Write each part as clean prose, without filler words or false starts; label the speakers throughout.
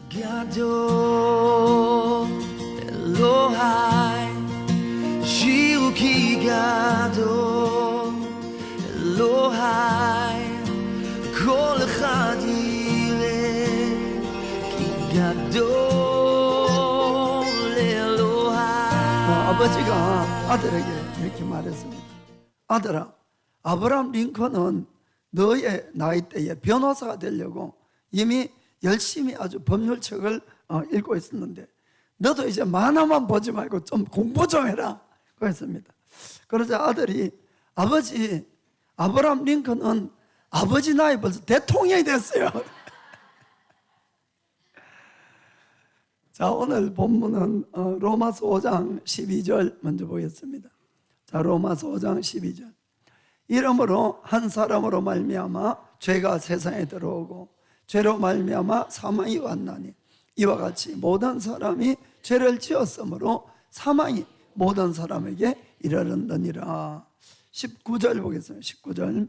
Speaker 1: Gado Elohai Shiru ki gado Elohai Kol echad yireh ki gadol Elohai.
Speaker 2: 아버지가 아들에게 이렇게 말했습니다. 아들아, 아브라함 링컨은 너의 나이 때에 변호사가 되려고 이미 열심히 아주 법률책을 읽고 있었는데 너도 이제 만화만 보지 말고 좀 공부 좀 해라 그랬습니다. 그러자 아들이 아버지, 아브라함 링컨은 아버지 나이 벌써 대통령이 됐어요. 자, 오늘 본문은 로마서 5장 12절 먼저 보겠습니다. 자, 로마서 5장 12절. 이러므로 한 사람으로 말미암아 죄가 세상에 들어오고 죄로 말미암아 사망이 왔나니 이와 같이 모든 사람이 죄를 지었으므로 사망이 모든 사람에게 이르렀느니라. 19절 보겠습니다. 19절.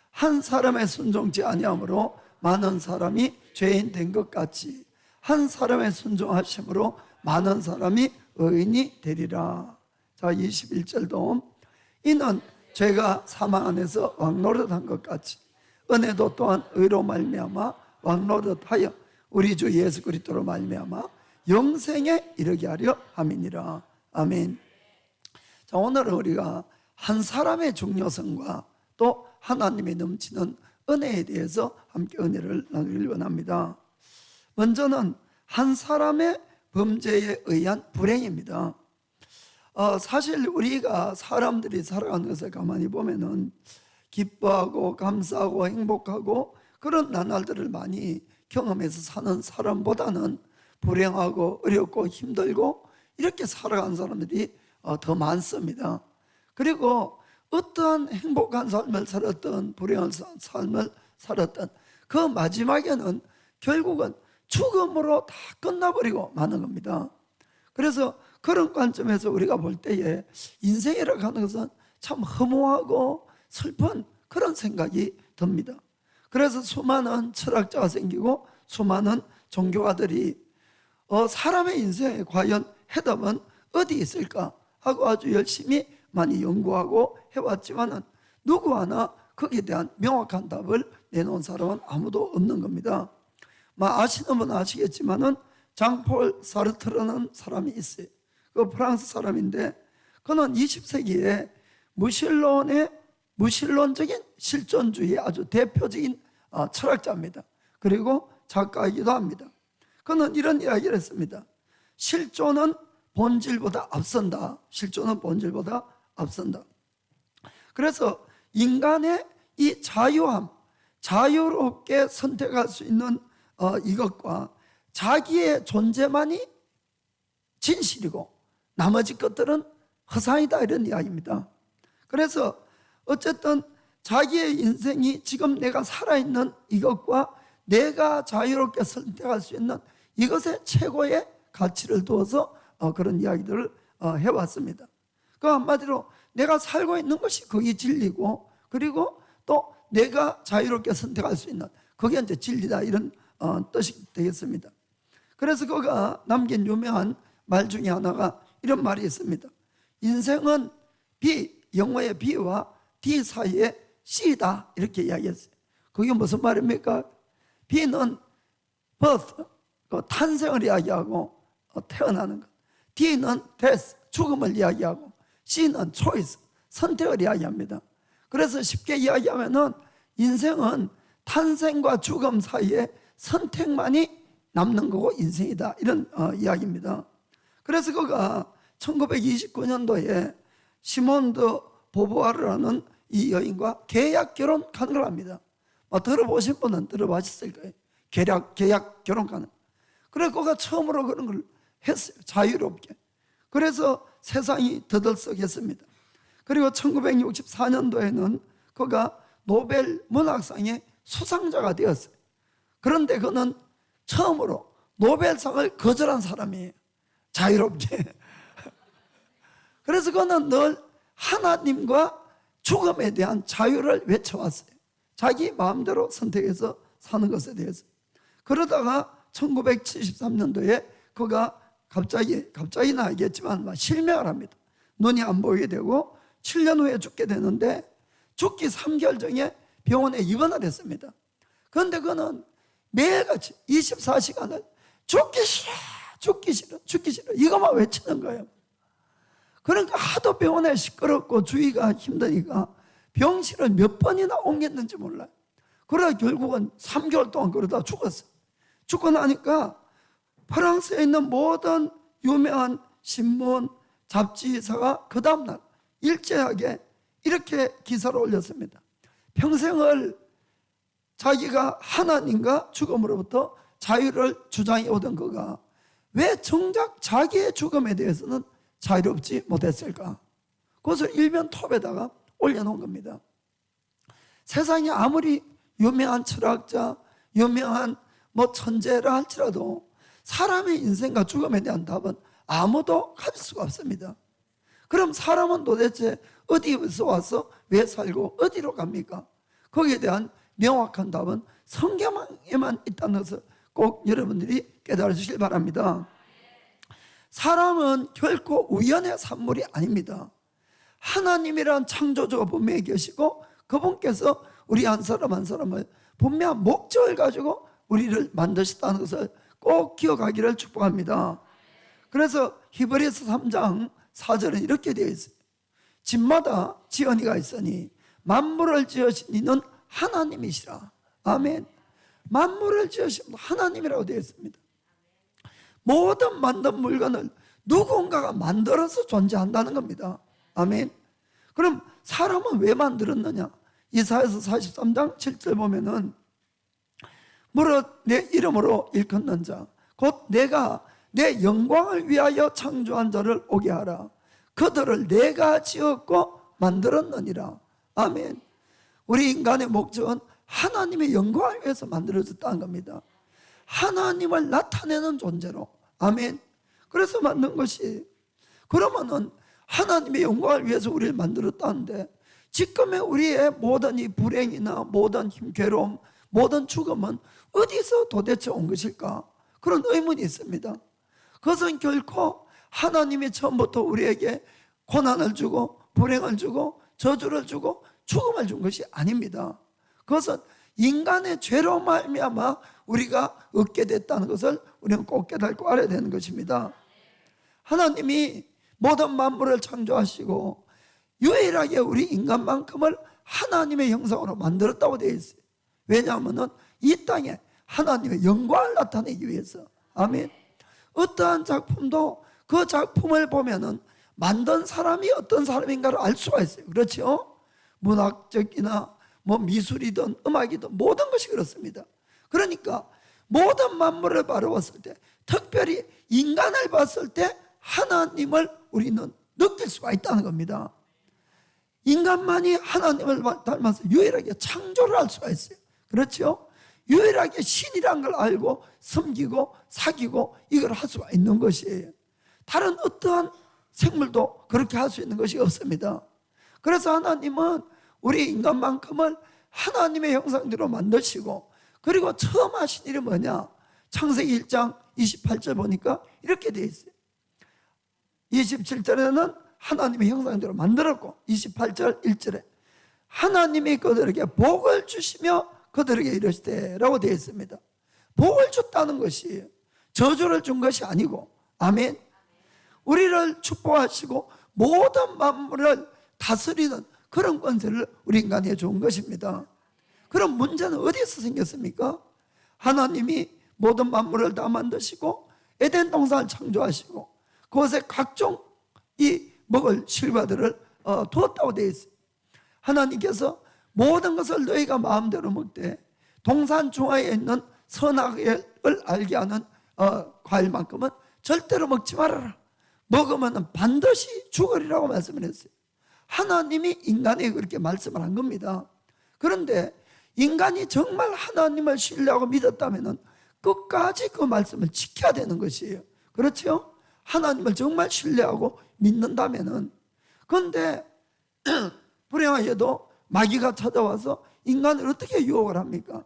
Speaker 2: 한 사람의 순종치 아니함으로 많은 사람이 죄인 된 것 같이 한 사람의 순종하심으로 많은 사람이 의인이 되리라. 자, 21절도 이는 죄가 사망 안에서 왕노릇한 것 같이 은혜도 또한 의로 말미암아 왕노릇하여 우리 주 예수 그리스도로 말미암아 영생에 이르게 하려 함이니라. 아멘. 자, 오늘은 우리가 한 사람의 중요성과 또 하나님의 넘치는 은혜에 대해서 함께 은혜를 나누길 원합니다. 먼저는 한 사람의 범죄에 의한 불행입니다. 사실 우리가 사람들이 살아가는 것을 가만히 보면은 기뻐하고 감사하고 행복하고 그런 나날들을 많이 경험해서 사는 사람보다는 불행하고 어렵고 힘들고 이렇게 살아가는 사람들이 더 많습니다. 그리고 어떠한 행복한 삶을 살았던 불행한 삶을 살았던 그 마지막에는 결국은 죽음으로 다 끝나버리고 마는 겁니다. 그래서 그런 관점에서 우리가 볼 때에 인생이라고 하는 것은 참 허무하고 슬픈 그런 생각이 듭니다. 그래서 수많은 철학자가 생기고 수많은 종교가들이 사람의 인생에 과연 해답은 어디 있을까 하고 아주 열심히 많이 연구하고 해왔지만은 누구 하나 거기에 대한 명확한 답을 내놓은 사람은 아무도 없는 겁니다. 아시는 분은 아시겠지만은 장폴 사르트르는 사람이 있어요. 그 프랑스 사람인데 그는 20세기에 무신론적인 실존주의의 아주 대표적인 철학자입니다. 그리고 작가이기도 합니다. 그는 이런 이야기를 했습니다. 실존은 본질보다 앞선다. 실존은 본질보다 앞선다. 그래서 인간의 이 자유함, 자유롭게 선택할 수 있는 이것과 자기의 존재만이 진실이고 나머지 것들은 허상이다 이런 이야기입니다. 그래서 어쨌든 자기의 인생이 지금 내가 살아있는 이것과 내가 자유롭게 선택할 수 있는 이것에 최고의 가치를 두어서 그런 이야기들을 해왔습니다. 그 한마디로 내가 살고 있는 것이 그게 진리고 그리고 또 내가 자유롭게 선택할 수 있는 그게 이제 진리다 이런 뜻이 되겠습니다. 그래서 그가 남긴 유명한 말 중에 하나가 이런 말이 있습니다. 인생은 B, 영어의 B와 D 사이에 C다 이렇게 이야기했어요. 그게 무슨 말입니까? B는 birth, 탄생을 이야기하고 태어나는 것. D는 death, 죽음을 이야기하고 C는 choice, 선택을 이야기합니다. 그래서 쉽게 이야기하면은 인생은 탄생과 죽음 사이에 선택만이 남는 거고 인생이다 이런 이야기입니다. 그래서 그가 1929년도에 시몬 드 보부아르라는 이 여인과 계약 결혼을 합니다. 들어보신 분은 들어보셨을 거예요. 계약 결혼하는. 그래서 그가 처음으로 그런 걸 했어요. 자유롭게. 그래서 세상이 들썩했습니다. 그리고 1964년도에는 그가 노벨 문학상의 수상자가 되었어요. 그런데 그는 처음으로 노벨상을 거절한 사람이에요. 자유롭게. 그래서 그는 늘 하나님과 죽음에 대한 자유를 외쳐왔어요. 자기 마음대로 선택해서 사는 것에 대해서. 그러다가 1973년도에 그가 갑자기는 알겠지만 실명을 합니다. 눈이 안 보이게 되고 7년 후에 죽게 되는데 죽기 3개월 전에 병원에 입원을 했습니다. 그런데 그는 매일같이 24시간을 죽기 싫어 이것만 외치는 거예요. 그러니까 하도 병원에 시끄럽고 주의가 힘드니까 병실을 몇 번이나 옮겼는지 몰라요. 그러다 결국은 3개월 동안 그러다 죽었어요. 죽고 나니까 프랑스에 있는 모든 유명한 신문, 잡지사가 그 다음날 일제하게 이렇게 기사를 올렸습니다. 평생을 자기가 하나님과 죽음으로부터 자유를 주장해 오던 그가 왜 정작 자기의 죽음에 대해서는 자유롭지 못했을까? 그것을 일면 톱에다가 올려놓은 겁니다. 세상에 아무리 유명한 철학자, 유명한 천재라 할지라도 사람의 인생과 죽음에 대한 답은 아무도 가질 수가 없습니다. 그럼 사람은 도대체 어디에서 와서 왜 살고 어디로 갑니까? 거기에 대한 명확한 답은 성경에만 있다는 것을 꼭 여러분들이 깨달으시길 바랍니다. 사람은 결코 우연의 산물이 아닙니다. 하나님이란 창조주가 분명히 계시고 그분께서 우리 한 사람 한 사람을 분명한 목적을 가지고 우리를 만드셨다는 것을 꼭 기억하기를 축복합니다. 그래서 히브리서 3장 4절은 이렇게 되어 있어요. 집마다 지언이가 있으니 만물을 지으신 이는 하나님이시라. 아멘. 만물을 지으신 하나님이라고 되어 있습니다. 모든 만든 물건을 누군가가 만들어서 존재한다는 겁니다. 아멘. 그럼 사람은 왜 만들었느냐? 이사야서 43장 7절 보면은 무릇 내 이름으로 일컫는 자 곧 내가 내 영광을 위하여 창조한 자를 오게 하라. 그들을 내가 지었고 만들었느니라. 아멘. 우리 인간의 목적은 하나님의 영광을 위해서 만들어졌다는 겁니다. 하나님을 나타내는 존재로. 아멘. 그래서 만든 것이, 그러면은 하나님의 영광을 위해서 우리를 만들었다는데 지금의 우리의 모든 이 불행이나 모든 힘, 괴로움, 모든 죽음은 어디서 도대체 온 것일까? 그런 의문이 있습니다. 그것은 결코 하나님이 처음부터 우리에게 고난을 주고 불행을 주고 저주를 주고 죽음을 준 것이 아닙니다. 그것은 인간의 죄로 말미암아 우리가 얻게 됐다는 것을 우리는 꼭 깨닫고 알아야 되는 것입니다. 하나님이 모든 만물을 창조하시고 유일하게 우리 인간만큼을 하나님의 형상으로 만들었다고 되어 있어요. 왜냐하면 이 땅에 하나님의 영광을 나타내기 위해서. 아멘. 어떠한 작품도 그 작품을 보면은 만든 사람이 어떤 사람인가를 알 수가 있어요. 그렇죠? 문학적이나 미술이든 음악이든 모든 것이 그렇습니다. 그러니까 모든 만물을 바라봤을 때, 특별히 인간을 봤을 때 하나님을 우리는 느낄 수가 있다는 겁니다. 인간만이 하나님을 닮아서 유일하게 창조를 할 수가 있어요. 그렇죠? 유일하게 신이란 걸 알고 섬기고 사귀고 이걸 할 수가 있는 것이에요. 다른 어떠한 생물도 그렇게 할 수 있는 것이 없습니다. 그래서 하나님은 우리 인간만큼을 하나님의 형상대로 만드시고, 그리고 처음 하신 일이 뭐냐? 창세기 1장 28절 보니까 이렇게 되어 있어요. 27절에는 하나님의 형상대로 만들었고 28절 1절에 하나님이 그들에게 복을 주시며 그들에게 이르시되 라고 되어 있습니다. 복을 줬다는 것이에요. 저주를 준 것이 아니고. 아멘. 우리를 축복하시고 모든 만물을 다스리는 그런 권세를 우리 인간에게 준 것입니다. 그럼 문제는 어디서 생겼습니까? 하나님이 모든 만물을 다 만드시고 에덴 동산을 창조하시고 그것에 각종 이 먹을 실과들을 두었다고 되어 있어요. 하나님께서 모든 것을 너희가 마음대로 먹되 동산 중앙에 있는 선악을 알게 하는 과일만큼은 절대로 먹지 말아라. 먹으면 반드시 죽으리라고 말씀을 했어요. 하나님이 인간에게 그렇게 말씀을 한 겁니다. 그런데 인간이 정말 하나님을 신뢰하고 믿었다면 끝까지 그 말씀을 지켜야 되는 것이에요. 그렇죠? 하나님을 정말 신뢰하고 믿는다면. 그런데 불행하게도 마귀가 찾아와서 인간을 어떻게 유혹을 합니까?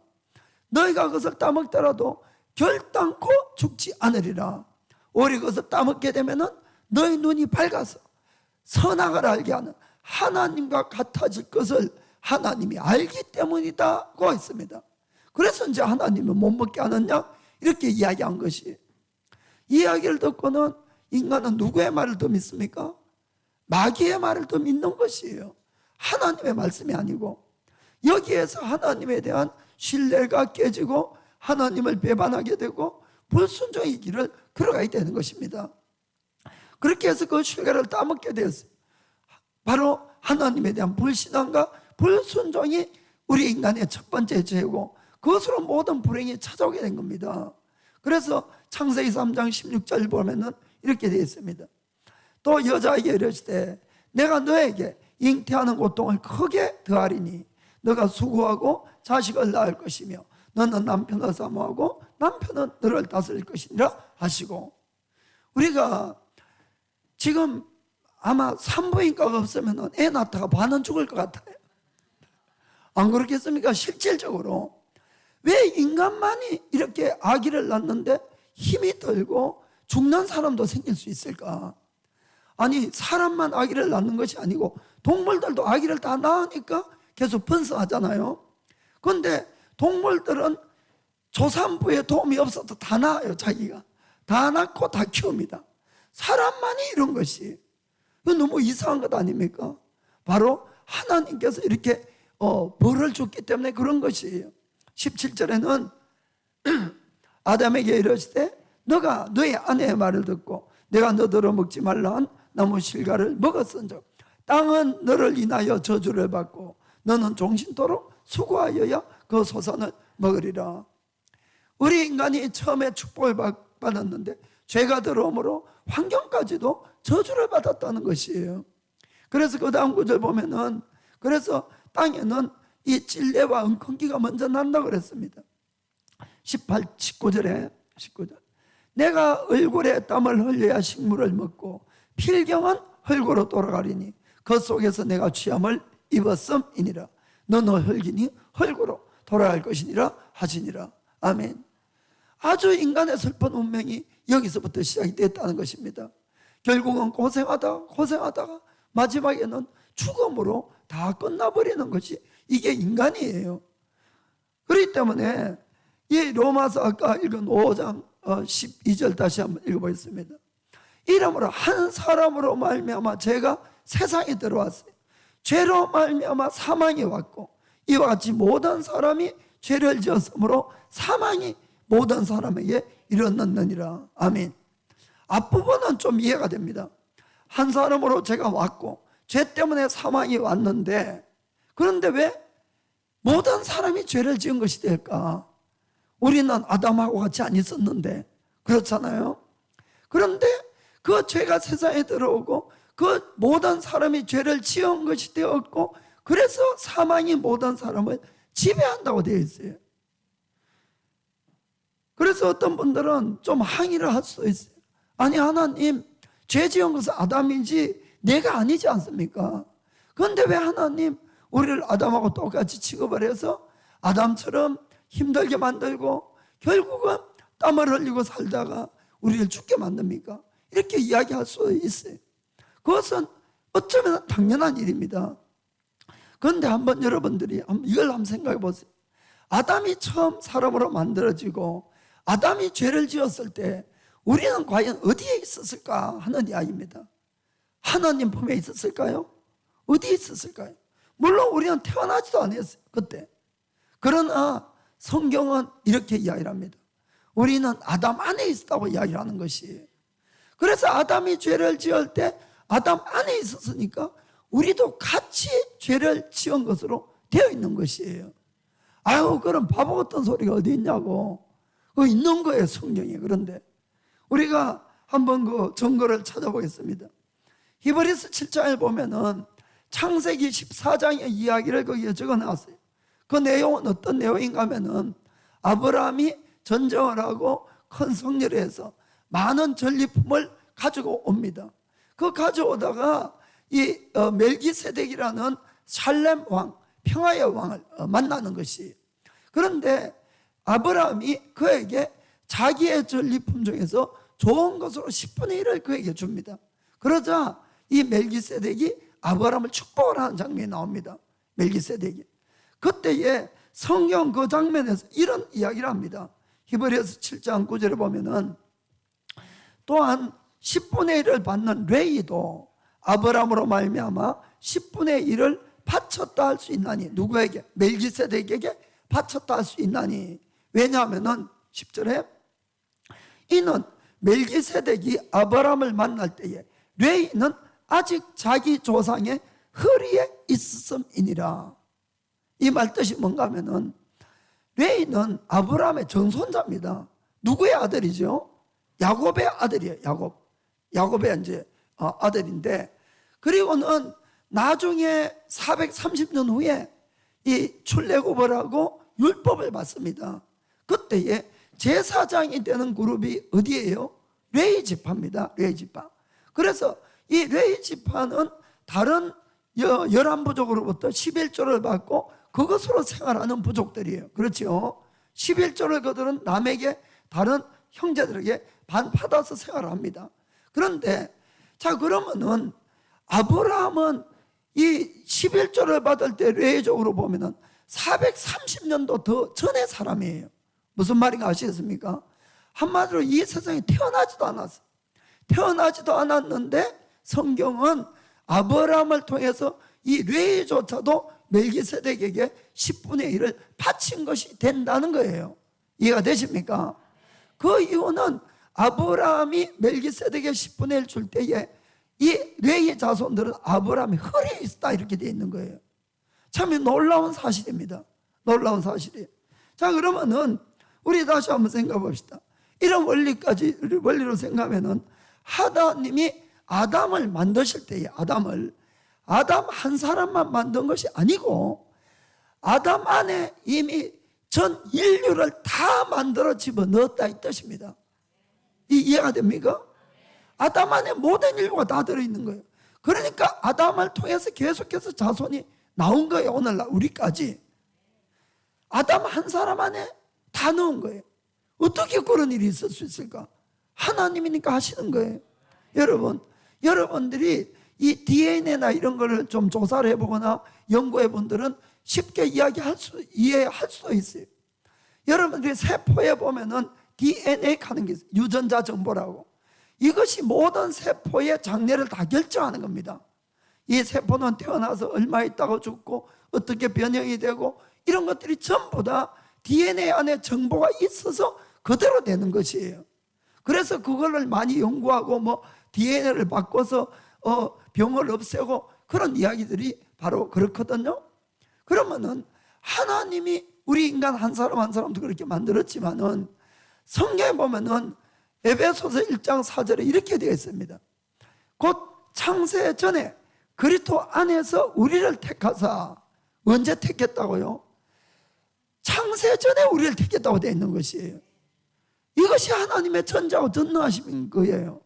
Speaker 2: 너희가 그것을 따먹더라도 결단코 죽지 않으리라. 오래 거기서 따먹게 되면은 너희 눈이 밝아서 선악을 알게 하는 하나님과 같아질 것을 하나님이 알기 때문이다고 했습니다. 그래서 이제 하나님은 못 먹게 하느냐 이렇게 이야기한 것이, 이 이야기를 듣고는 인간은 누구의 말을 더 믿습니까? 마귀의 말을 더 믿는 것이에요. 하나님의 말씀이 아니고. 여기에서 하나님에 대한 신뢰가 깨지고 하나님을 배반하게 되고 불순종의 길을 걸어가야 되는 것입니다. 그렇게 해서 그 실과를 따먹게 되었어요. 바로 하나님에 대한 불신앙과 불순종이 우리 인간의 첫 번째 죄고, 그것으로 모든 불행이 찾아오게 된 겁니다. 그래서 창세기 3장 16절 보면은 이렇게 되어 있습니다. 또 여자에게 이르시되 내가 너에게 잉태하는 고통을 크게 더하리니 너가 수고하고 자식을 낳을 것이며 너는 남편을 사모하고 남편은 너를 다스릴 것이니라 하시고, 우리가 지금 아마 산부인과가 없으면 애 낳다가 반은 죽을 것 같아요. 안 그렇겠습니까? 실질적으로 왜 인간만이 이렇게 아기를 낳는데 힘이 들고 죽는 사람도 생길 수 있을까? 아니, 사람만 아기를 낳는 것이 아니고 동물들도 아기를 다 낳으니까 계속 번성하잖아요. 그런데 동물들은 조산부의 도움이 없어도 다 낳아요. 자기가 다 낳고 다 키웁니다. 사람만이 이런 것이, 이거 너무 이상한 것 아닙니까? 바로 하나님께서 이렇게 벌을 줬기 때문에 그런 것이에요. 17절에는 아담에게 이르시되 너가 너의 아내의 말을 듣고 내가 너더러 먹지 말라 한 나무 실과를 먹었은즉 땅은 너를 인하여 저주를 받고 너는 종신토록 수고하여야 그 소산을 먹으리라. 우리 인간이 처음에 축복을 받았는데 죄가 들어오므로 환경까지도 저주를 받았다는 것이에요. 그래서 그 다음 구절 보면은, 그래서 땅에는 이 찔레와 엉겅기가 먼저 난다고 그랬습니다. 19절에 내가 얼굴에 땀을 흘려야 식물을 먹고 필경은 흙으로 돌아가리니 그 속에서 내가 취함을 입었음이니라. 너는 흙이니 흙으로 돌아갈 것이니라 하시니라. 아멘. 아주 인간의 슬픈 운명이 여기서부터 시작이 됐다는 것입니다. 결국은 고생하다가 마지막에는 죽음으로 다 끝나버리는 것이 이게 인간이에요. 그렇기 때문에 이 로마서 아까 읽은 5장 12절 다시 한번 읽어보겠습니다. 이러므로 한 사람으로 말미암아 죄가 세상에 들어왔어요. 죄로 말미암아 사망이 왔고 이와 같이 모든 사람이 죄를 지었으므로 사망이 모든 사람에게 이르렀느니라. 아멘. 앞부분은 좀 이해가 됩니다. 한 사람으로 죄가 왔고 죄 때문에 사망이 왔는데, 그런데 왜 모든 사람이 죄를 지은 것이 될까? 우리는 아담하고 같이 안 있었는데, 그렇잖아요. 그런데 그 죄가 세상에 들어오고 그 모든 사람이 죄를 지은 것이 되었고, 그래서 사망이 모든 사람을 지배한다고 되어 있어요. 그래서 어떤 분들은 좀 항의를 할 수도 있어요. 아니, 하나님, 죄 지은 것은 아담이지 내가 아니지 않습니까? 그런데 왜 하나님 우리를 아담하고 똑같이 취급을 해서 아담처럼 힘들게 만들고 결국은 땀을 흘리고 살다가 우리를 죽게 만듭니까? 이렇게 이야기할 수 있어요. 그것은 어쩌면 당연한 일입니다. 그런데 한번 여러분들이 이걸 한번 생각해 보세요. 아담이 처음 사람으로 만들어지고 아담이 죄를 지었을 때 우리는 과연 어디에 있었을까 하는 이야기입니다. 하나님 품에 있었을까요? 어디에 있었을까요? 물론 우리는 태어나지도 않았어요, 그때. 그러나 성경은 이렇게 이야기를 합니다. 우리는 아담 안에 있었다고 이야기를 하는 것이에요. 그래서 아담이 죄를 지을 때 아담 안에 있었으니까 우리도 같이 죄를 지은 것으로 되어 있는 것이에요. 아유, 그런 바보 같은 소리가 어디 있냐고. 그거 있는 거예요, 성경에. 그런데 우리가 한번 그 증거를 찾아보겠습니다. 히브리서 7장에 보면은 창세기 14장의 이야기를 거기에 적어놨어요. 그 내용은 어떤 내용인가 하면은 아브라함이 전쟁을 하고 큰 성리를 해서 많은 전리품을 가지고 옵니다. 그 가져오다가 이 멜기세덱이라는 살렘 왕, 평화의 왕을 만나는 것이에요. 그런데 아브라함이 그에게 자기의 전리품 중에서 좋은 것으로 10분의 1을 그에게 줍니다. 그러자 이 멜기세덱이 아브라함을 축복을 하는 장면이 나옵니다. 멜기세덱이. 그때에 성경 그 장면에서 이런 이야기를 합니다. 히브리서 7장 9절에 보면은 또한 10분의 1을 받는 레위도 아브라함으로 말미암아 10분의 1을 바쳤다 할 수 있나니. 누구에게? 멜기세덱에게 바쳤다 할 수 있나니. 왜냐하면은 10절에 이는 멜기세덱이 아브라함을 만날 때에 레위는 아직 자기 조상의 허리에 있었음이니라. 이 말 뜻이 뭔가 하면은 레위는 아브라함의 정손자입니다. 누구의 아들이죠? 야곱의 아들이에요. 야곱의 이제 아들인데, 그리고는 나중에 430년 후에 이 출애굽을 율법을 받습니다. 그때에 제사장이 되는 그룹이 어디예요? 레위 지파입니다. 레위 지파. 그래서 이 레위 지파는 다른 11부족으로부터 11조를 받고 그것으로 생활하는 부족들이에요. 그렇죠? 11조를 그들은 남에게, 다른 형제들에게 받아서 생활합니다. 그런데 자, 그러면은 아브라함은 이 11조를 받을 때 레위적으로 보면은 430년도 더 전의 사람이에요. 무슨 말인가 아시겠습니까? 한마디로 이 세상에 태어나지도 않았어요. 태어나지도 않았는데 성경은 아브라함을 통해서 이 레위조차도 멜기세덱에게 10분의 1을 바친 것이 된다는 거예요. 이해가 되십니까? 그 이유는 아브라함이 멜기세덱에게 10분의 1 줄 때에 이 레위 자손들은 아브라함이 허리에 있다 이렇게 되어 있는 거예요. 참 놀라운 사실입니다. 놀라운 사실이에요. 자, 그러면은 우리 다시 한번 생각해 봅시다. 이런 원리로 생각하면은 하나님이 아담을 만드실 때에 아담 한 사람만 만든 것이 아니고 아담 안에 이미 전 인류를 다 만들어 집어넣었다 이 뜻입니다. 이해가 됩니까? 아담 안에 모든 인류가 다 들어있는 거예요. 그러니까 아담을 통해서 계속해서 자손이 나온 거예요. 오늘날 우리까지 아담 한 사람 안에 다 넣은 거예요. 어떻게 그런 일이 있을 수 있을까? 하나님이니까 하시는 거예요. 여러분들이 이 DNA나 이런 거를 좀 조사를 해보거나 연구해 분들은 쉽게 이해할 수도 있어요. 여러분들이 세포에 보면은 DNA 하는 게 있어요. 유전자 정보라고. 이것이 모든 세포의 장래를 다 결정하는 겁니다. 이 세포는 태어나서 얼마 있다가 죽고 어떻게 변형이 되고 이런 것들이 전부 다 DNA 안에 정보가 있어서 그대로 되는 것이에요. 그래서 그걸 많이 연구하고 뭐 DNA를 바꿔서 병을 없애고 그런 이야기들이 바로 그렇거든요. 그러면은 하나님이 우리 인간 한 사람 한 사람도 그렇게 만들었지만은 성경에 보면은 에베소서 1장 4절에 이렇게 되어 있습니다. 곧 창세 전에 그리스도 안에서 우리를 택하사. 언제 택했다고요? 창세 전에 우리를 택했다고 되어 있는 것이에요. 이것이 하나님의 전자와 전능하신 거예요.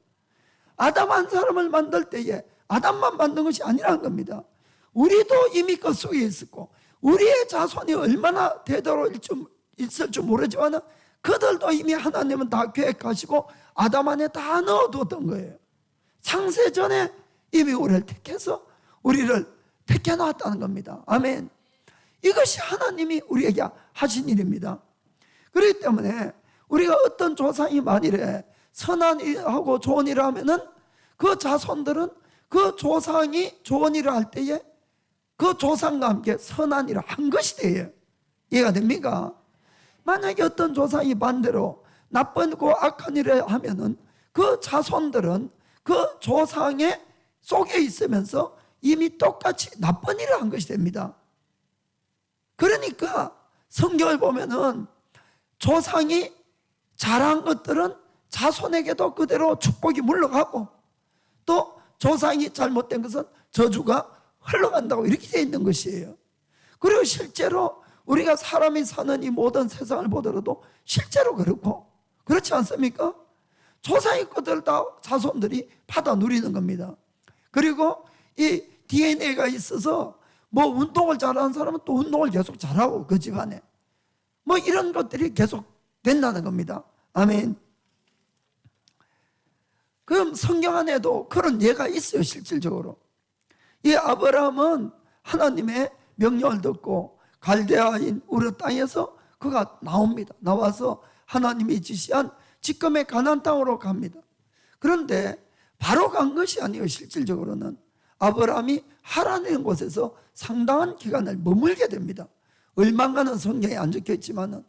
Speaker 2: 아담 한 사람을 만들 때에 아담만 만든 것이 아니라는 겁니다. 우리도 이미 그 속에 있었고 우리의 자손이 얼마나 되도록 있을 줄 모르지만 그들도 이미 하나님은 다 계획하시고 아담 안에 다 넣어두었던 거예요. 창세 전에 이미 우리를 택해서 우리를 택해 놨다는 겁니다. 아멘. 이것이 하나님이 우리에게 하신 일입니다. 그렇기 때문에 우리가 어떤 조상이 만일에 선한 일하고 좋은 일을 하면은 그 자손들은 그 조상이 좋은 일을 할 때에 그 조상과 함께 선한 일을 한 것이 돼요. 이해가 됩니까? 만약에 어떤 조상이 반대로 나쁘고 악한 일을 하면은 그 자손들은 그 조상의 속에 있으면서 이미 똑같이 나쁜 일을 한 것이 됩니다. 그러니까 성경을 보면은 조상이 잘한 것들은 자손에게도 그대로 축복이 물러가고 또 조상이 잘못된 것은 저주가 흘러간다고 이렇게 되어 있는 것이에요. 그리고 실제로 우리가 사람이 사는 이 모든 세상을 보더라도 실제로 그렇고 그렇지 않습니까? 조상의 것들 다 자손들이 받아 누리는 겁니다. 그리고 이 DNA가 있어서 뭐 운동을 잘하는 사람은 또 운동을 계속 잘하고 그 집안에 뭐 이런 것들이 계속 된다는 겁니다. 아멘. 그럼 성경 안에도 그런 예가 있어요. 실질적으로 이 아브라함은 하나님의 명령을 듣고 갈대아인 우르 땅에서 그가 나옵니다. 나와서 하나님이 지시한 지금의 가나안 땅으로 갑니다. 그런데 바로 간 것이 아니에요. 실질적으로는 아브라함이 하라는 곳에서 상당한 기간을 머물게 됩니다. 얼마간은 성경에 안 적혀 있지만은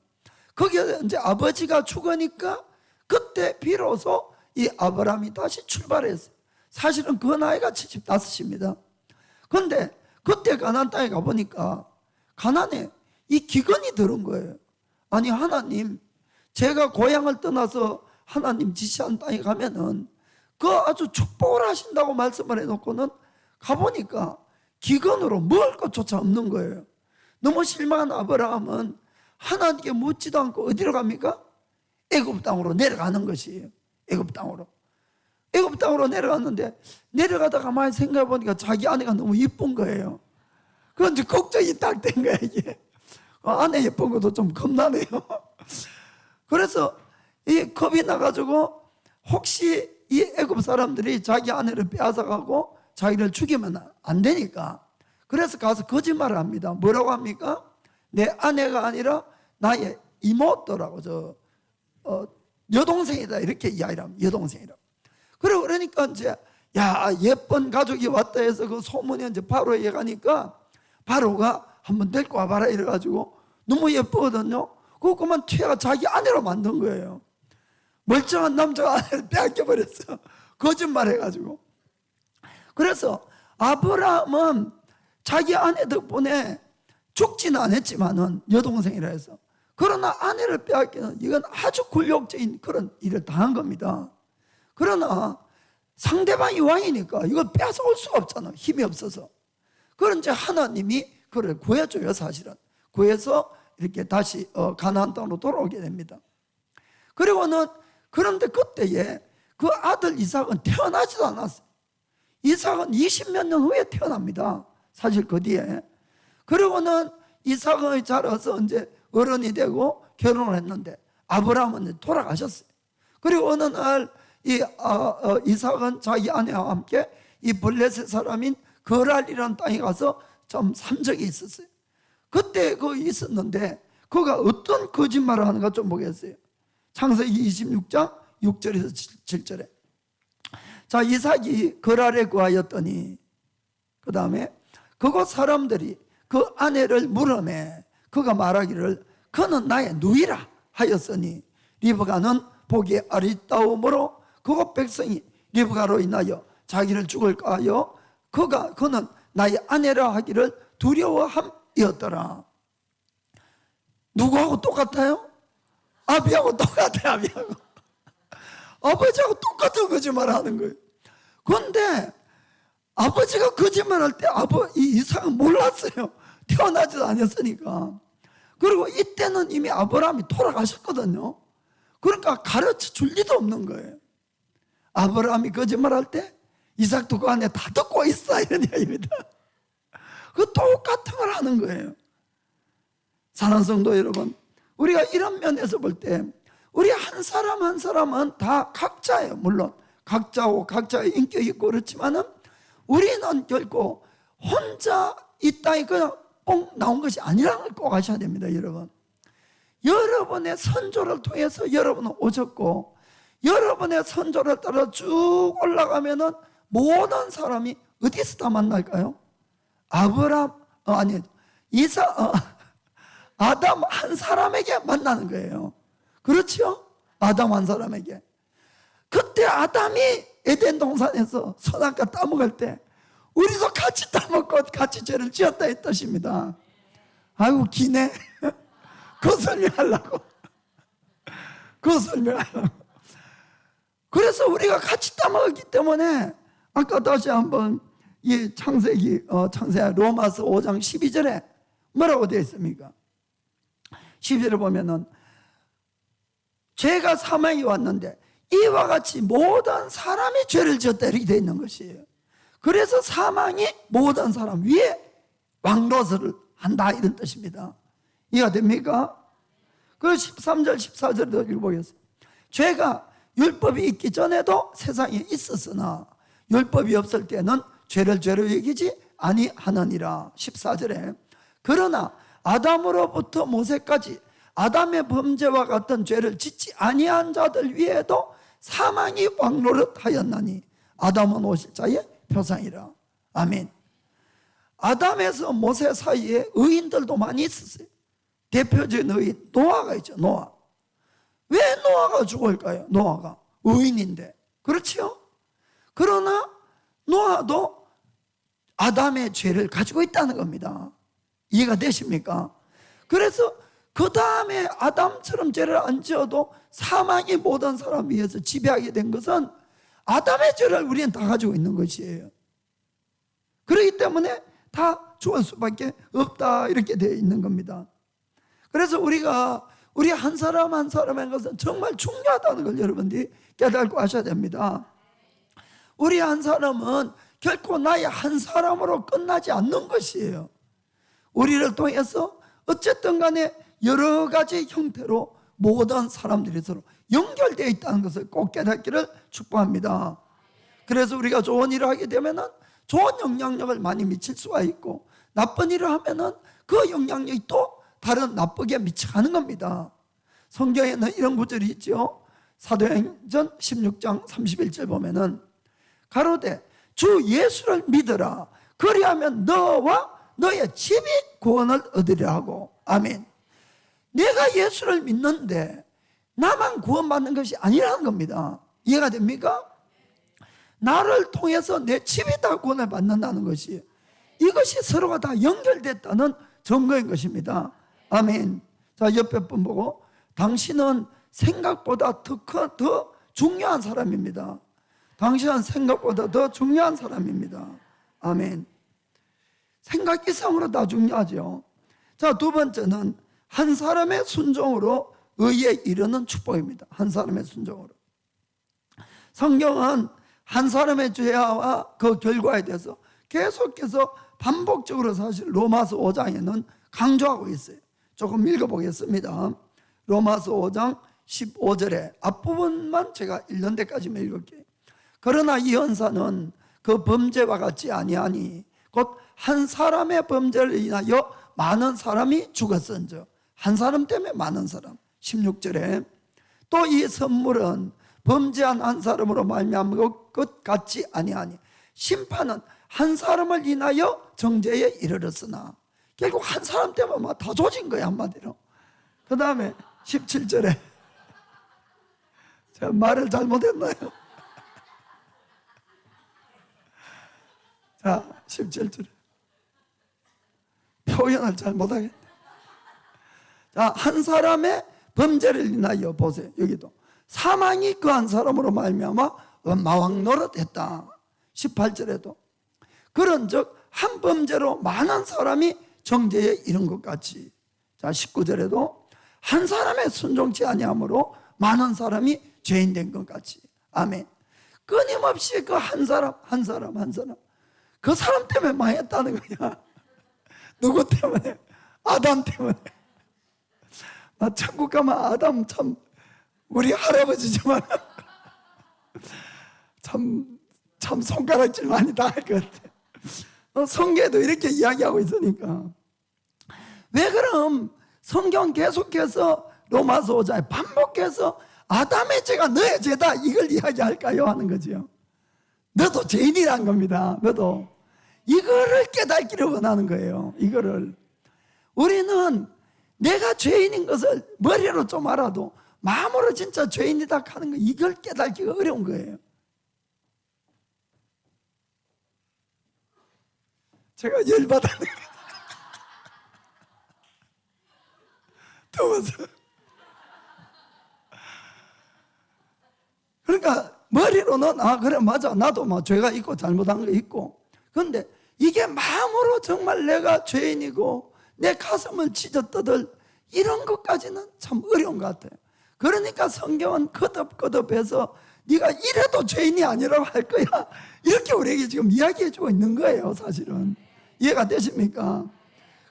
Speaker 2: 거기에 이제 아버지가 죽으니까 그때 비로소 이 아브라함이 다시 출발했어요. 사실은 그 나이가 75입니다. 그런데 그때 가나안 땅에 가보니까 가나안에 이 기근이 들은 거예요. 아니 하나님, 제가 고향을 떠나서 하나님 지시한 땅에 가면은 그 아주 축복을 하신다고 말씀을 해놓고는 가보니까 기근으로 먹을 것조차 없는 거예요. 너무 실망한 아브라함은 하나님께 묻지도 않고 어디로 갑니까? 애굽 땅으로 내려가는 것이에요. 애굽 땅으로. 애굽 땅으로 내려갔는데 내려가다가 가만히 생각해 보니까 자기 아내가 너무 이쁜 거예요. 그건 이제 걱정이 딱 된 거야 이게. 아내 예쁜 것도 좀 겁나네요. 그래서 이 겁이 나가지고 혹시 이 애굽 사람들이 자기 아내를 빼앗아가고 자기를 죽이면 안 되니까 그래서 가서 거짓말을 합니다. 뭐라고 합니까? 내 아내가 아니라 나의 이모더라고, 여동생이다 이렇게 이야기를 합니다. 여동생이라고. 그러니까 이제 야 예쁜 가족이 왔다 해서 그 소문이 이제 바로에게 가니까 바로가 한번 데리고 와봐라 이래가지고 너무 예쁘거든요. 그만 튀어가 자기 아내로 만든 거예요. 멀쩡한 남자가 아내를 빼앗겨버렸어. 거짓말 해가지고. 그래서 아브라함은 자기 아내 덕분에 죽지는 않았지만은 여동생이라 해서 그러나 아내를 빼앗기는 이건 아주 굴욕적인 그런 일을 당한 겁니다. 그러나 상대방이 왕이니까 이걸 뺏어올 수가 없잖아. 힘이 없어서. 그런데 하나님이 그를 구해줘요. 사실은 구해서 이렇게 다시 가나안 땅으로 돌아오게 됩니다. 그리고는 그런데 그때에 그 아들 이삭은 태어나지도 않았어요. 이삭은 20몇 년 후에 태어납니다. 사실 그 뒤에. 그리고는 이삭이 자라서 이제 어른이 되고 결혼을 했는데 아브라함은 이제 돌아가셨어요. 그리고 어느 날 이삭은 자기 아내와 함께 이 블레셋 사람인 거랄이라는 땅에 가서 좀 산 적이 있었어요. 그때 있었는데 그가 어떤 거짓말을 하는가 좀 보겠어요. 창세기 26장 6절에서 7절에 자 이삭이 거랄에 거하였더니 그 다음에 그곳 사람들이 그 아내를 물으매 그가 말하기를 그는 나의 누이라 하였으니 리브가는 보기에 아리따움으로 그곳 백성이 리브가로 인하여 자기를 죽을까 하여 그는 나의 아내라 하기를 두려워함이었더라. 누구하고 똑같아요? 아비하고 똑같아요. 아비하고 아버지하고 똑같은 거짓말을 하는 거예요. 그런데 아버지가 거짓말할 때 이삭은 몰랐어요. 태어나지도 않았으니까. 그리고 이때는 이미 아브라함이 돌아가셨거든요. 그러니까 가르쳐 줄 리도 없는 거예요. 아브라함이 거짓말할 때 이삭도 그 안에 다 듣고 있어 이런 이야기입니다. 그 똑같은 걸 하는 거예요. 사랑하는 성도 여러분, 우리가 이런 면에서 볼 때 우리 한 사람 한 사람은 다 각자예요. 물론 각자고 각자의 인격이 있고 그렇지만은 우리는 결코 혼자 이 땅에 그냥 뽕 나온 것이 아니라는 걸 꼭 아셔야 됩니다. 여러분, 여러분의 선조를 통해서 여러분은 오셨고 여러분의 선조를 따라 쭉 올라가면은 모든 사람이 어디서 다 만날까요? 아담 한 사람에게 만나는 거예요. 그렇죠? 아담 한 사람에게. 그때 아담이 에덴 동산에서 선악과 따먹을 때 우리도 같이 따먹고 같이 죄를 지었다 이 뜻입니다. 아이고 기네. 그거 설명하려고. 그래서 우리가 같이 따먹었기 때문에 아까 다시 한번 이 창세기 로마서 5장 12절에 뭐라고 되어 있습니까? 12절에 보면은 죄가 사망이 왔는데 이와 같이 모든 사람이 죄를 지었다 이렇게 되어 있는 것이에요. 그래서 사망이 모든 사람 위에 왕노릇을 한다 이런 뜻입니다. 이해가 됩니까? 그 13절 14절도 읽어보겠습니다. 죄가 율법이 있기 전에도 세상에 있었으나 율법이 없을 때는 죄를 죄로 여기지 아니하느니라. 14절에 그러나 아담으로부터 모세까지 아담의 범죄와 같은 죄를 짓지 아니한 자들 위에도 사망이 왕노릇하였나니 아담은 오실 자의 표상이라. 아멘. 아담에서 모세 사이에 의인들도 많이 있었어요. 대표적인 의인 노아가 있죠. 노아. 왜 노아가 죽을까요? 노아가 의인인데. 그렇지요? 그러나 노아도 아담의 죄를 가지고 있다는 겁니다. 이해가 되십니까? 그래서 그 다음에 아담처럼 죄를 안 지어도 사망이 모든 사람 위해서 지배하게 된 것은 아담의 죄를 우리는 다 가지고 있는 것이에요. 그렇기 때문에 다 죽을 수밖에 없다 이렇게 되어 있는 겁니다. 그래서 우리가 우리 한 사람 한 사람의 것은 정말 중요하다는 걸 여러분들이 깨닫고 하셔야 됩니다. 우리 한 사람은 결코 나의 한 사람으로 끝나지 않는 것이에요. 우리를 통해서 어쨌든 간에 여러 가지 형태로 모든 사람들이 서로 연결되어 있다는 것을 꼭 깨닫기를 축복합니다. 그래서 우리가 좋은 일을 하게 되면은 좋은 영향력을 많이 미칠 수가 있고, 나쁜 일을 하면은 그 영향력이 또 다른 나쁘게 미쳐가는 겁니다. 성경에는 이런 구절이 있죠. 사도행전 16장 31절 보면은 가로되 주 예수를 믿으라 그리하면 너와 너의 집이 구원을 얻으리라 하고. 아멘. 내가 예수를 믿는데 나만 구원받는 것이 아니라는 겁니다. 이해가 됩니까? 나를 통해서 내 집이 다 구원을 받는다는 것이, 이것이 서로가 다 연결됐다는 증거인 것입니다. 아멘. 자, 옆에 분 보고 당신은 생각보다 더 중요한 사람입니다. 당신은 생각보다 더 중요한 사람입니다. 아멘. 생각 이상으로 다 중요하죠. 자, 두 번째는 한 사람의 순종으로 의에 이르는 축복입니다. 한 사람의 순종으로. 성경은 한 사람의 죄와 그 결과에 대해서 계속해서 반복적으로 사실 로마서 5장에는 강조하고 있어요. 조금 읽어보겠습니다. 로마서 5장 15절에 앞부분만 제가 읽는 데까지만 읽을게요. 그러나 이 헌사는 그 범죄와 같지 아니하니 곧 한 사람의 범죄를 인하여 많은 사람이 죽었은즉, 한 사람 때문에 많은 사람. 16절에 또 이 선물은 범죄한 한 사람으로 말미암은 것 같지 아니하니 심판은 한 사람을 인하여 정죄에 이르렀으나. 결국 한 사람 때문에 막 다 조진 거예요, 한마디로. 그 다음에 17절에 제가 말을 잘못했나요? 자, 17절에 표현을 잘못하겠네. 자, 한 사람의 범죄를 인하여 보세요. 여기도 사망이 그 한 사람으로 말미암아 마왕 노릇했다. 18절에도 그런즉 한 범죄로 많은 사람이 정죄에 이른 것 같이. 자, 19절에도 한 사람의 순종치 아니함으로 많은 사람이 죄인 된 것 같이. 아멘. 끊임없이 그 한 사람 그 사람 때문에 망했다는 거야. 누구 때문에? 아담 때문에. 나 천국 가면 아담 참 우리 할아버지지만 참 손가락질 많이 당할 것 같아. 성경에도 이렇게 이야기하고 있으니까. 왜 그럼 성경 계속해서 로마서 5장에 반복해서 아담의 죄가 너의 죄다 이걸 이야기할까요? 하는 거죠. 너도 죄인이란 겁니다. 너도 이거를 깨닫기를 원하는 거예요. 이거를 우리는 내가 죄인인 것을 머리로 좀 알아도 마음으로 진짜 죄인이다 하는 거, 이걸 깨닫기가 어려운 거예요. 제가 열받았는 거예요. 더워서. 그러니까 머리로는 그래 맞아, 나도 뭐 죄가 있고 잘못한 거 있고, 그런데 이게 마음으로 정말 내가 죄인이고 내 가슴을 찢어뜯을 이런 것까지는 참 어려운 것 같아요. 그러니까 성경은 거듭거듭해서 네가 이래도 죄인이 아니라고 할 거야, 이렇게 우리에게 지금 이야기해주고 있는 거예요. 사실은 이해가 되십니까?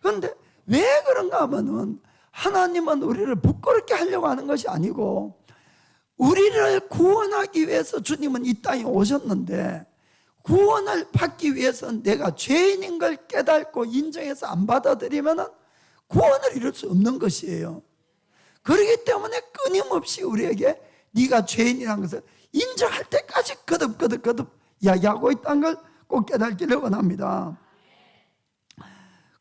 Speaker 2: 그런데 왜 그런가 하면은 하나님은 우리를 부끄럽게 하려고 하는 것이 아니고 우리를 구원하기 위해서 주님은 이 땅에 오셨는데, 구원을 받기 위해서 내가 죄인인 걸 깨닫고 인정해서 안 받아들이면 구원을 이룰 수 없는 것이에요. 그렇기 때문에 끊임없이 우리에게 네가 죄인이라는 것을 인정할 때까지 거듭 이야기하고 있다는 걸 꼭 깨닫기를 원합니다.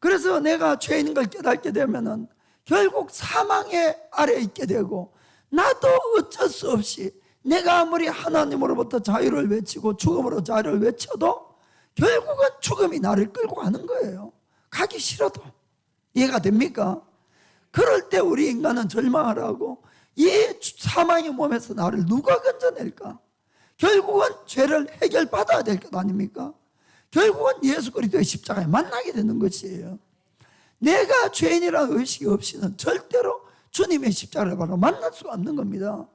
Speaker 2: 그래서 내가 죄인인 걸 깨닫게 되면 결국 사망의 아래에 있게 되고, 나도 어쩔 수 없이 내가 아무리 하나님으로부터 자유를 외치고 죽음으로 자유를 외쳐도 결국은 죽음이 나를 끌고 가는 거예요. 가기 싫어도. 이해가 됩니까? 그럴 때 우리 인간은 절망을 하고, 이 사망의 몸에서 나를 누가 건져낼까? 결국은 죄를 해결받아야 될 것 아닙니까? 결국은 예수 그리스도의 십자가에 만나게 되는 것이에요. 내가 죄인이라는 의식이 없이는 절대로 주님의 십자가를 바로 만날 수가 없는 겁니다.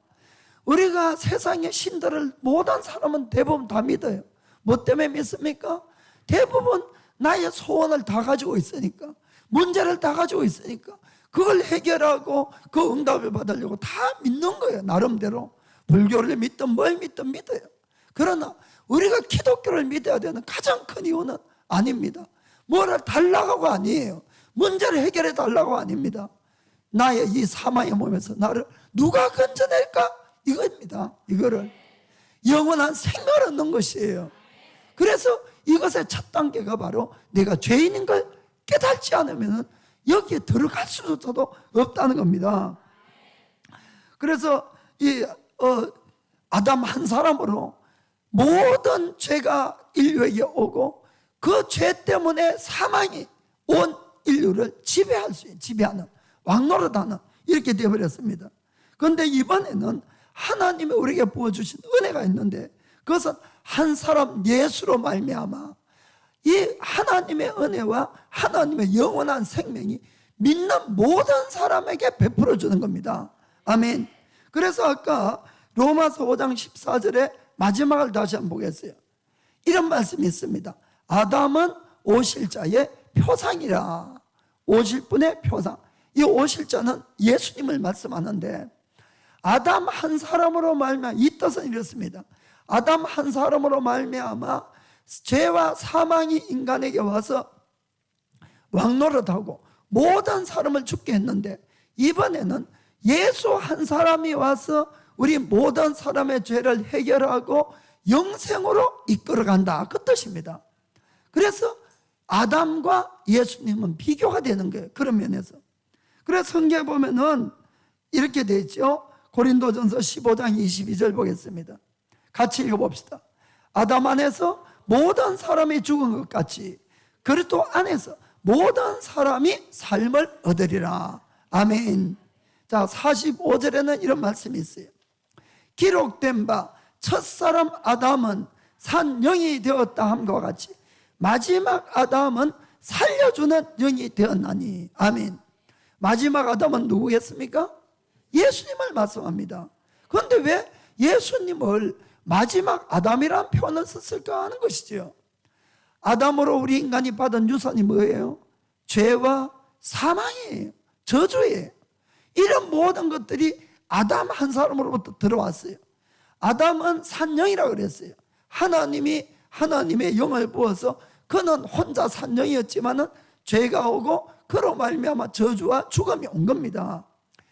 Speaker 2: 우리가 세상의 신들을 모든 사람은 대부분 다 믿어요. 뭐 때문에 믿습니까? 대부분 나의 소원을 다 가지고 있으니까, 문제를 다 가지고 있으니까 그걸 해결하고 그 응답을 받으려고 다 믿는 거예요. 나름대로 불교를 믿든 뭘 믿든 믿어요. 그러나 우리가 기독교를 믿어야 되는 가장 큰 이유는 아닙니다. 뭐를 달라고 아니에요. 문제를 해결해 달라고 아닙니다. 나의 이 사망의 몸에서 나를 누가 건져낼까? 이겁니다. 이거를 영원한 생명을 얻는 것이에요. 그래서 이것의 첫 단계가 바로 내가 죄인인 걸 깨닫지 않으면 여기에 들어갈 수조차도 없다는 겁니다. 그래서 이 아담 한 사람으로 모든 죄가 인류에게 오고, 그 죄 때문에 사망이 온 인류를 지배하는 왕노릇하는 이렇게 되어버렸습니다. 그런데 이번에는 하나님이 우리에게 부어주신 은혜가 있는데, 그것은 한 사람 예수로 말미암아 이 하나님의 은혜와 하나님의 영원한 생명이 믿는 모든 사람에게 베풀어 주는 겁니다. 아멘. 그래서 아까 로마서 5장 14절에 마지막을 다시 한번 보겠어요. 이런 말씀이 있습니다. 아담은 오실 자의 표상이라. 오실 분의 표상. 이 오실 자는 예수님을 말씀하는데, 아담 한 사람으로 말미암아, 이 뜻은 이렇습니다. 아담 한 사람으로 말미암아 죄와 사망이 인간에게 와서 왕노릇하고 모든 사람을 죽게 했는데, 이번에는 예수 한 사람이 와서 우리 모든 사람의 죄를 해결하고 영생으로 이끌어간다, 그 뜻입니다. 그래서 아담과 예수님은 비교가 되는 거예요. 그런 면에서. 그래서 성경에 보면은 이렇게 되어 있죠. 고린도전서 15장 22절 보겠습니다. 같이 읽어봅시다. 아담 안에서 모든 사람이 죽은 것 같이 그리스도 안에서 모든 사람이 삶을 얻으리라. 아멘. 자, 45절에는 이런 말씀이 있어요. 기록된 바 첫사람 아담은 산 영이 되었다 함과 같이 마지막 아담은 살려주는 영이 되었나니. 아멘. 마지막 아담은 누구겠습니까? 예수님을 말씀합니다. 그런데 왜 예수님을 마지막 아담이라는 표현을 썼을까 하는 것이죠. 아담으로 우리 인간이 받은 유산이 뭐예요? 죄와 사망이에요. 저주예요. 이런 모든 것들이 아담 한 사람으로부터 들어왔어요. 아담은 산영이라고 그랬어요. 하나님이 하나님의 영을 부어서 그는 혼자 산영이었지만은 죄가 오고 그로 말미암아 저주와 죽음이 온 겁니다.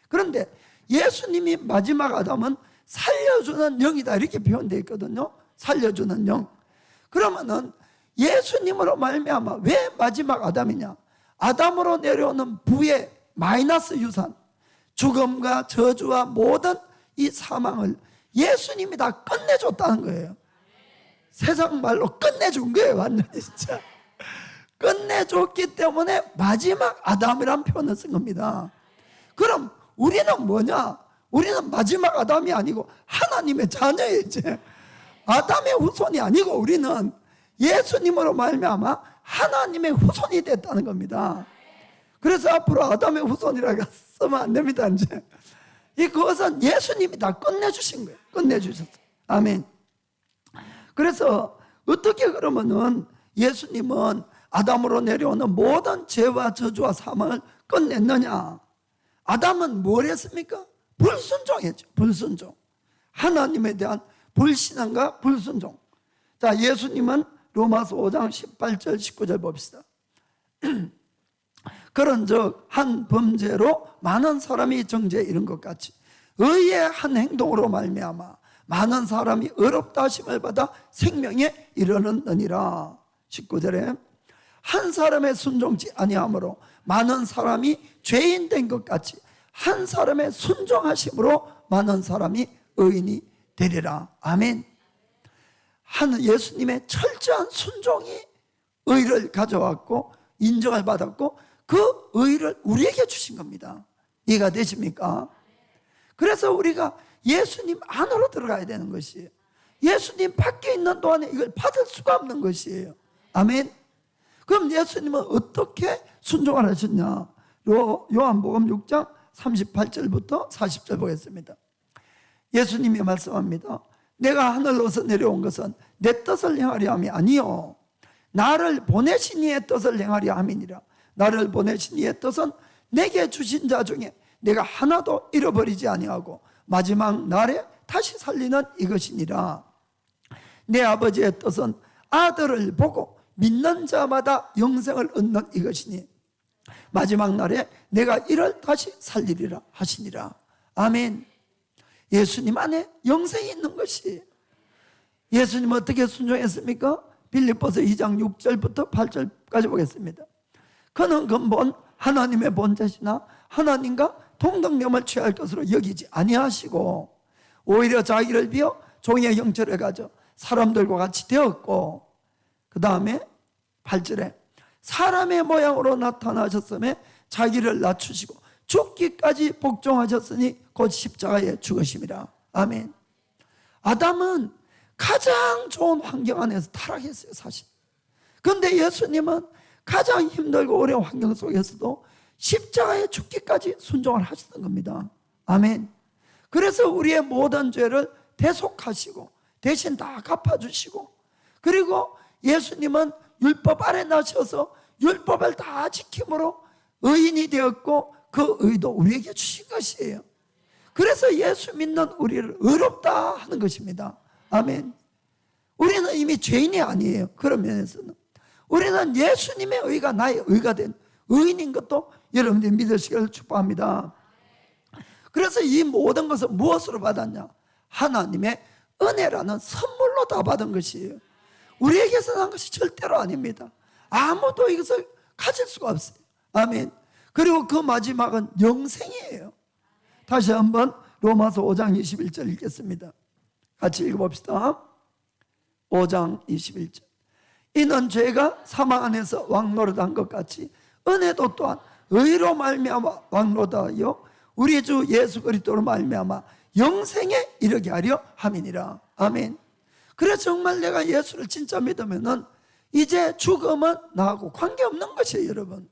Speaker 2: 그런데 예수님이 마지막 아담은 살려주는 영이다, 이렇게 표현되어 있거든요. 살려주는 영. 그러면은 예수님으로 말미암아 왜 마지막 아담이냐? 아담으로 내려오는 부의 마이너스 유산, 죽음과 저주와 모든 이 사망을 예수님이 다 끝내줬다는 거예요. 세상 말로 끝내준 거예요. 완전히 진짜 끝내줬기 때문에 마지막 아담이란 표현을 쓴 겁니다. 그럼 우리는 뭐냐? 우리는 마지막 아담이 아니고 하나님의 자녀예요. 이제 아담의 후손이 아니고 우리는 예수님으로 말미암아 하나님의 후손이 됐다는 겁니다. 그래서 앞으로 아담의 후손이라고 쓰면 안 됩니다. 이제 그것은 예수님이 다 끝내주신 거예요. 끝내주셨어요. 아멘. 그래서 어떻게 그러면은 예수님은 아담으로 내려오는 모든 죄와 저주와 사망을 끝냈느냐? 아담은 뭘 했습니까? 불순종했죠. 불순종. 하나님에 대한 불신앙과 불순종. 자, 예수님은 로마서 5장 18절 19절 봅시다. 그런즉 한 범죄로 많은 사람이 정죄에 이른 것 같이 의의 한 행동으로 말미암아 많은 사람이 의롭다 하심을 받아 생명에 이르렀느니라. 19절에 한 사람의 순종치 아니함으로 많은 사람이 죄인 된 것 같이 한 사람의 순종하심으로 많은 사람이 의인이 되리라. 아멘. 예수님의 철저한 순종이 의를 가져왔고 인정을 받았고 그 의를 우리에게 주신 겁니다. 이해가 되십니까? 그래서 우리가 예수님 안으로 들어가야 되는 것이에요. 예수님 밖에 있는 동안에 이걸 받을 수가 없는 것이에요. 아멘. 그럼 예수님은 어떻게 순종을 하셨냐? 요한복음 6장 38절부터 40절 보겠습니다. 예수님이 말씀합니다. 내가 하늘로서 내려온 것은 내 뜻을 행하려 함이 아니요 나를 보내신 이의 뜻을 행하려 함이니라. 나를 보내신 이의 뜻은 내게 주신 자 중에 내가 하나도 잃어버리지 아니하고 마지막 날에 다시 살리는 이것이니라. 내 아버지의 뜻은 아들을 보고 믿는 자마다 영생을 얻는 이것이니 마지막 날에 내가 이를 다시 살리리라 하시니라. 아멘. 예수님 안에 영생이 있는 것이. 예수님 어떻게 순종했습니까? 빌립보서 2장 6절부터 8절까지 보겠습니다. 그는 근본 하나님의 본체시나 하나님과 동등됨을 취할 것으로 여기지 아니하시고 오히려 자기를 비어 종의 형체를 가져 사람들과 같이 되었고 그 다음에 8절에 사람의 모양으로 나타나셨음에 자기를 낮추시고 죽기까지 복종하셨으니 곧 십자가에 죽으심이라. 아멘. 아담은 가장 좋은 환경 안에서 타락했어요, 사실. 그런데 예수님은 가장 힘들고 어려운 환경 속에서도 십자가에 죽기까지 순종을 하셨던 겁니다. 아멘. 그래서 우리의 모든 죄를 대속하시고 대신 다 갚아주시고 그리고 예수님은 율법 아래 나셔서 율법을 다 지킴으로 의인이 되었고 그 의도 우리에게 주신 것이에요. 그래서 예수 믿는 우리를 의롭다 하는 것입니다. 아멘. 우리는 이미 죄인이 아니에요. 그런 면에서는 우리는 예수님의 의가 나의 의가 된 의인인 것도 여러분들이 믿으시기를 축복합니다. 그래서 이 모든 것을 무엇으로 받았냐? 하나님의 은혜라는 선물로 다 받은 것이에요. 우리에게서 난 것이 절대로 아닙니다. 아무도 이것을 가질 수가 없어요. 아멘. 그리고 그 마지막은 영생이에요. 다시 한번 로마서 5장 21절 읽겠습니다. 같이 읽어봅시다. 5장 21절. 이는 죄가 사망 안에서 왕노릇한 것 같이 은혜도 또한 의로 말미암아 왕노릇하여 우리 주 예수 그리스도로 말미암아 영생에 이르게 하려 함이니라. 아멘. 그래서 정말 내가 예수를 진짜 믿으면은 이제 죽음은 나하고 관계없는 것이에요, 여러분.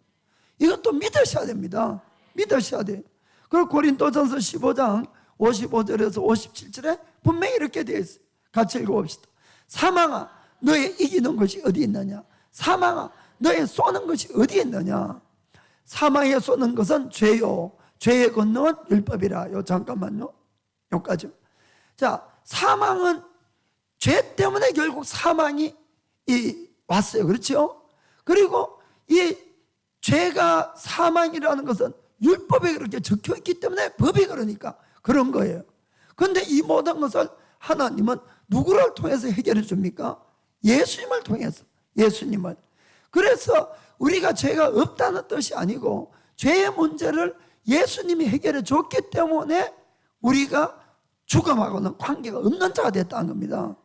Speaker 2: 이것도 믿으셔야 됩니다. 믿으셔야 돼요. 그리고 고린도전서 15장 55절에서 57절에 분명히 이렇게 되어 있어요. 같이 읽어봅시다. 사망아 너의 이기는 것이 어디 있느냐? 사망아 너의 쏘는 것이 어디 있느냐? 사망에 쏘는 것은 죄요 죄의 권능은 율법이라. 잠깐만요. 여기까지. 자, 사망은 죄 때문에 결국 사망이 왔어요. 그렇죠? 그리고 이 죄가 사망이라는 것은 율법에 그렇게 적혀 있기 때문에 법이 그러니까 그런 거예요. 그런데 이 모든 것을 하나님은 누구를 통해서 해결해 줍니까? 예수님을 통해서. 예수님을. 그래서 우리가 죄가 없다는 뜻이 아니고 죄의 문제를 예수님이 해결해 줬기 때문에 우리가 죽음하고는 관계가 없는 자가 됐다는 겁니다.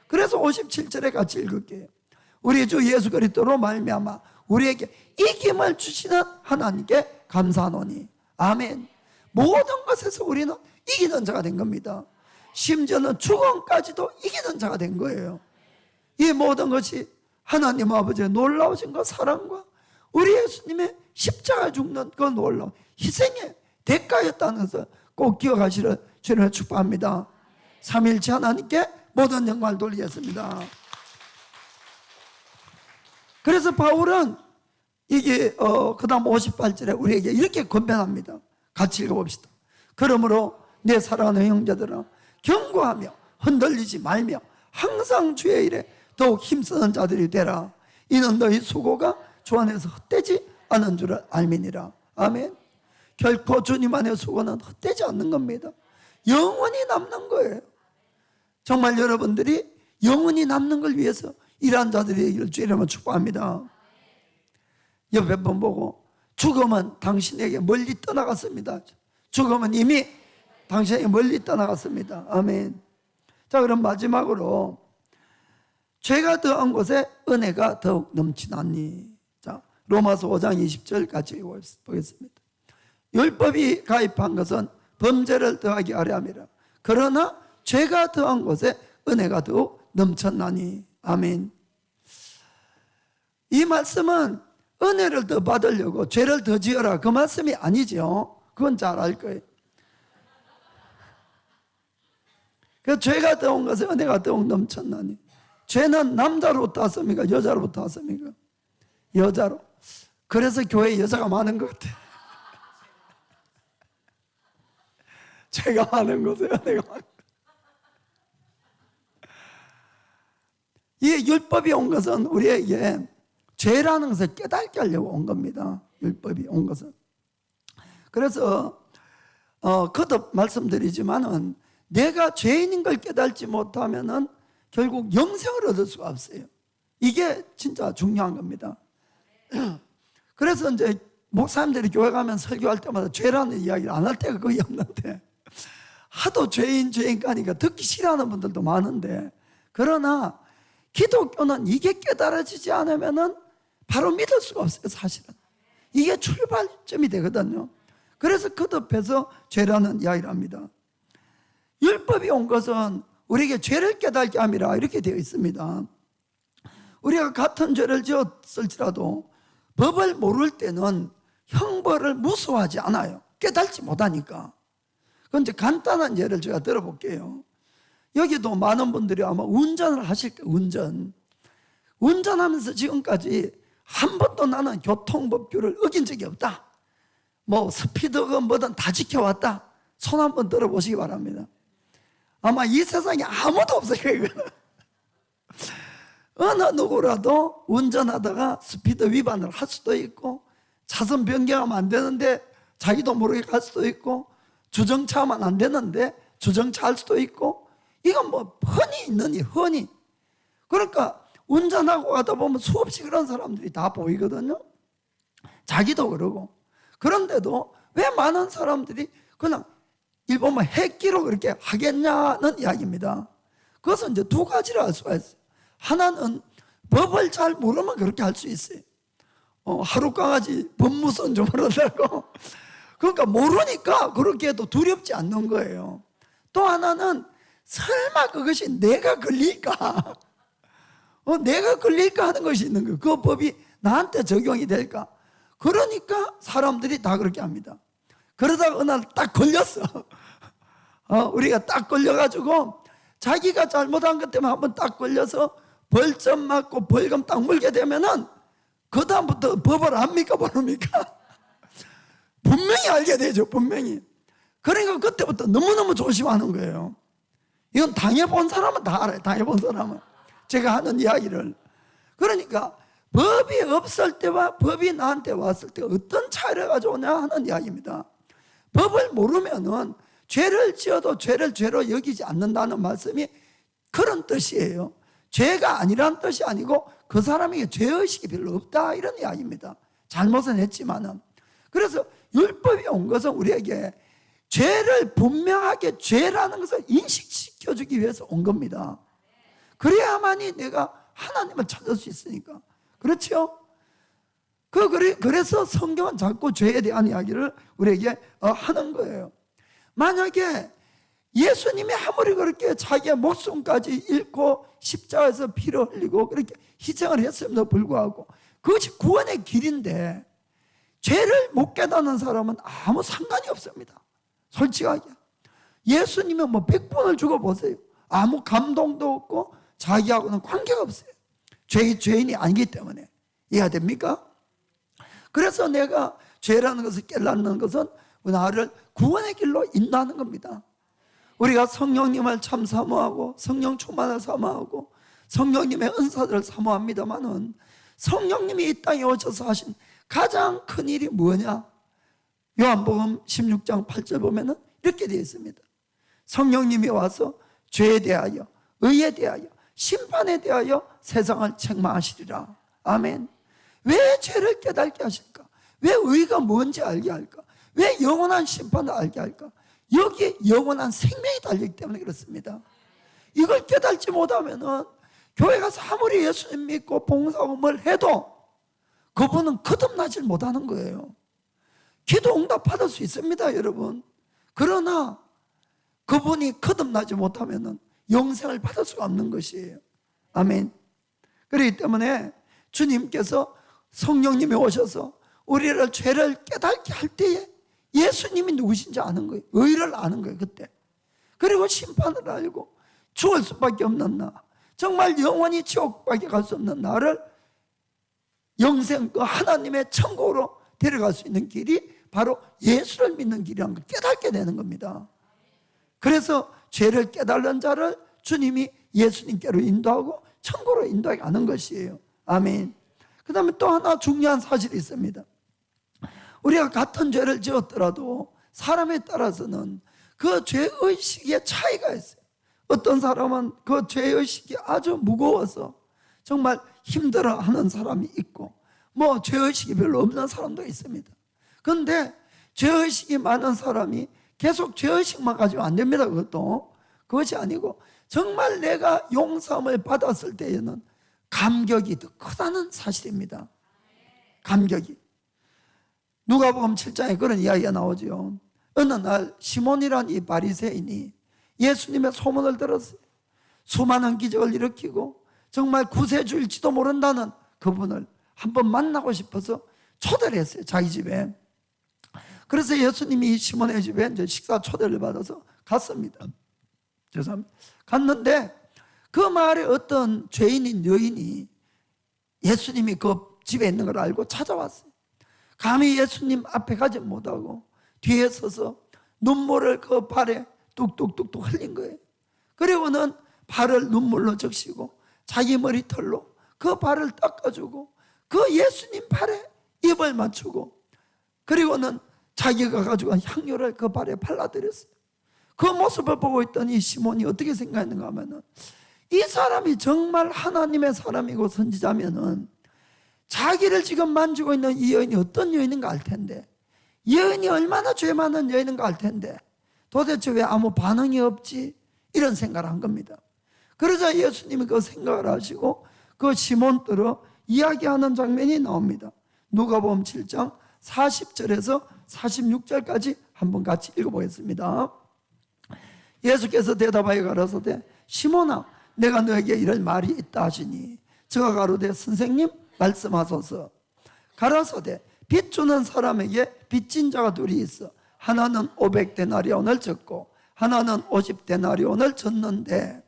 Speaker 2: 그래서 57절에 같이 읽을게요. 우리 주 예수 그리스도로 말미암아 우리에게 이김을 주시는 하나님께 감사하노니. 아멘. 모든 것에서 우리는 이기는 자가 된 겁니다. 심지어는 죽음까지도 이기는 자가 된 거예요. 이 모든 것이 하나님 아버지의 놀라우신 그 사랑과 우리 예수님의 십자가 죽는 그 놀라운 희생의 대가였다는 것을 꼭 기억하시를 주님을 축복합니다. 삼위일체 하나님께 모든 영광을 돌리겠습니다. 그래서 바울은 이게 그 다음 58절에 우리에게 이렇게 권면합니다. 같이 읽어봅시다. 그러므로 내 사랑하는 형제들아 경고하며 흔들리지 말며 항상 주의 일에 더욱 힘쓰는 자들이 되라. 이는 너희 수고가 주 안에서 헛되지 않은 줄 알미니라. 아멘. 결코 주님 안의 수고는 헛되지 않는 겁니다. 영원히 남는 거예요. 정말 여러분들이 영원히 남는 걸 위해서 일한 자들이 주이름을 축복합니다. 옆에 분 보고 죽음은 당신에게 멀리 떠나갔습니다. 죽음은 이미 당신에게 멀리 떠나갔습니다. 아멘. 자, 그럼 마지막으로 죄가 더한 곳에 은혜가 더욱 넘치나니. 자, 로마서 5장 20절 같이 보겠습니다. 율법이 가입한 것은 범죄를 더하게 하려 함이라. 그러나 죄가 더한 곳에 은혜가 더욱 넘쳤나니. 아멘. 이 말씀은 은혜를 더 받으려고 죄를 더 지어라 그 말씀이 아니죠. 그건 잘 알 거예요. 그 죄가 더한 것에 은혜가 더욱 넘쳤나니. 죄는 남자로부터 왔습니까? 여자로부터 왔습니까? 여자로. 그래서 교회에 여자가 많은 것 같아요. 죄가 많은 곳에 은혜가 많은 것. 이 율법이 온 것은 우리에게 죄라는 것을 깨닫게 하려고 온 겁니다. 율법이 온 것은. 그래서 거듭 말씀드리지만은 내가 죄인인 걸 깨닫지 못하면은 결국 영생을 얻을 수가 없어요. 이게 진짜 중요한 겁니다. 그래서 이제 목사님들이 교회 가면 설교할 때마다 죄라는 이야기를 안 할 때가 거의 없는데 하도 죄인 까니까 듣기 싫어하는 분들도 많은데, 그러나 기독교는 이게 깨달아지지 않으면은 바로 믿을 수가 없어요. 사실은 이게 출발점이 되거든요. 그래서 거듭해서 죄라는 이야기를 합니다. 율법이 온 것은 우리에게 죄를 깨닫게 함이라 이렇게 되어 있습니다. 우리가 같은 죄를 지었을지라도 법을 모를 때는 형벌을 무서워하지 않아요. 깨닫지 못하니까. 그건 이제 간단한 예를 제가 들어볼게요. 여기도 많은 분들이 아마 운전을 하실 거예요. 운전하면서 지금까지 한 번도 나는 교통법규를 어긴 적이 없다. 뭐 스피드건 뭐든 다 지켜왔다. 손 한번 들어보시기 바랍니다. 아마 이 세상에 아무도 없어요. 어느 누구라도 운전하다가 스피드 위반을 할 수도 있고, 차선 변경하면 안 되는데 자기도 모르게 갈 수도 있고, 주정차하면 안 되는데 주정차 할 수도 있고, 이건 뭐 흔히 있는 일, 흔히. 그러니까 운전하고 가다 보면 수없이 그런 사람들이 다 보이거든요. 자기도 그러고. 그런데도 왜 많은 사람들이 그냥 일본말 핵기로 그렇게 하겠냐는 이야기입니다. 그것은 이제 두 가지를 알 수가 있어요. 하나는 법을 잘 모르면 그렇게 할 수 있어요. 하루 강아지 법무선 좀 모른다고. 그러니까 모르니까 그렇게 해도 두렵지 않는 거예요. 또 하나는 설마 그것이 내가 걸릴까? 내가 걸릴까 하는 것이 있는 거예요. 그 법이 나한테 적용이 될까? 그러니까 사람들이 다 그렇게 합니다. 그러다가 어느 날 딱 걸렸어. 우리가 딱 걸려가지고 자기가 잘못한 것 때문에 한번 딱 걸려서 벌점 맞고 벌금 딱 물게 되면은 그 다음부터 법을 압니까 모릅니까? 분명히 알게 되죠. 분명히. 그러니까 그때부터 너무너무 조심하는 거예요. 이건 당해본 사람은 다 알아요. 당해본 사람은. 제가 하는 이야기를. 그러니까 법이 없을 때와 법이 나한테 왔을 때 어떤 차이를 가져오냐 하는 이야기입니다. 법을 모르면은 죄를 지어도 죄를 죄로 여기지 않는다는 말씀이 그런 뜻이에요. 죄가 아니라는 뜻이 아니고 그 사람에게 죄의식이 별로 없다 이런 이야기입니다. 잘못은 했지만은. 그래서 율법이 온 것은 우리에게 죄를 분명하게 죄라는 것을 인식시켜주기 위해서 온 겁니다. 그래야만이 내가 하나님을 찾을 수 있으니까. 그렇죠? 그래서 성경은 자꾸 죄에 대한 이야기를 우리에게 하는 거예요. 만약에 예수님이 아무리 그렇게 자기의 목숨까지 잃고 십자가에서 피를 흘리고 그렇게 희생을 했음에도 불구하고 그것이 구원의 길인데 죄를 못 깨닫는 사람은 아무 상관이 없습니다. 솔직하게. 예수님은 뭐 100번을 죽어보세요. 아무 감동도 없고 자기하고는 관계가 없어요. 죄인이 아니기 때문에. 이해가 됩니까? 그래서 내가 죄라는 것을 깨닫는 것은 나를 구원의 길로 인도하는 겁니다. 우리가 성령님을 참 사모하고 성령 충만을 사모하고 성령님의 은사들을 사모합니다만은 성령님이 이 땅에 오셔서 하신 가장 큰 일이 뭐냐? 요한복음 16장 8절 보면은 이렇게 되어 있습니다. 성령님이 와서 죄에 대하여, 의에 대하여, 심판에 대하여 세상을 책망하시리라. 아멘. 왜 죄를 깨닫게 하실까? 왜 의가 뭔지 알게 할까? 왜 영원한 심판을 알게 할까? 여기에 영원한 생명이 달리기 때문에 그렇습니다. 이걸 깨닫지 못하면은 교회 가서 아무리 예수님 믿고 봉사금을 해도 그분은 거듭나질 못하는 거예요. 기도 응답 받을 수 있습니다, 여러분. 그러나 그분이 거듭나지 못하면은 영생을 받을 수가 없는 것이에요. 아멘. 그렇기 때문에 주님께서 성령님이 오셔서 우리를 죄를 깨닫게 할 때에 예수님이 누구신지 아는 거예요. 의를 아는 거예요, 그때. 그리고 심판을 알고 죽을 수밖에 없는 나, 정말 영원히 지옥밖에 갈 수 없는 나를 영생, 그 하나님의 천국으로 데려갈 수 있는 길이 바로 예수를 믿는 길이라는 걸 깨닫게 되는 겁니다. 그래서 죄를 깨달은 자를 주님이 예수님께로 인도하고 천국으로 인도하게 하는 것이에요. 아멘. 그 다음에 또 하나 중요한 사실이 있습니다. 우리가 같은 죄를 지었더라도 사람에 따라서는 그 죄의식의 차이가 있어요. 어떤 사람은 그 죄의식이 아주 무거워서 정말 힘들어하는 사람이 있고, 뭐 죄의식이 별로 없는 사람도 있습니다. 그런데 죄의식이 많은 사람이 계속 죄의식만 가지고 안 됩니다. 그것이 아니고 정말 내가 용서함을 받았을 때에는 감격이 더 크다는 사실입니다. 감격이. 누가복음 7장에 그런 이야기가 나오죠. 어느 날 시몬이란 이 바리새인이 예수님의 소문을 들었어요. 수많은 기적을 일으키고 정말 구세주일지도 모른다는 그분을 한번 만나고 싶어서 초대를 했어요, 자기 집에. 그래서 예수님이 이 시몬의 집에 이제 식사 초대를 받아서 갔습니다. 죄송합니다. 갔는데 그 마을에 어떤 죄인인 여인이 예수님이 그 집에 있는 걸 알고 찾아왔어요. 감히 예수님 앞에 가지 못하고 뒤에 서서 눈물을 그 발에 뚝뚝뚝뚝 흘린 거예요. 그리고는 발을 눈물로 적시고 자기 머리털로 그 발을 닦아주고 그 예수님 발에 입을 맞추고 그리고는 자기가 가지고 향료를 그 발에 발라드렸어요. 그 모습을 보고 있던 이 시몬이 어떻게 생각했는가 하면은 이 사람이 정말 하나님의 사람이고 선지자면은 자기를 지금 만지고 있는 이 여인이 어떤 여인인가 알 텐데, 여인이 얼마나 죄 많은 여인인가 알 텐데 도대체 왜 아무 반응이 없지? 이런 생각을 한 겁니다. 그러자 예수님이 그 생각을 하시고 그 시몬들어 이야기하는 장면이 나옵니다. 누가복음 7장 40절에서 46절까지 한번 같이 읽어보겠습니다. 예수께서 대답하여 가라사대 시몬아 내가 너에게 이럴 말이 있다 하시니 저가 가로되 선생님 말씀하소서. 가라사대 빚 주는 사람에게 빚진 자가 둘이 있어 하나는 500데나리온을 졌고 하나는 50데나리온을 졌는데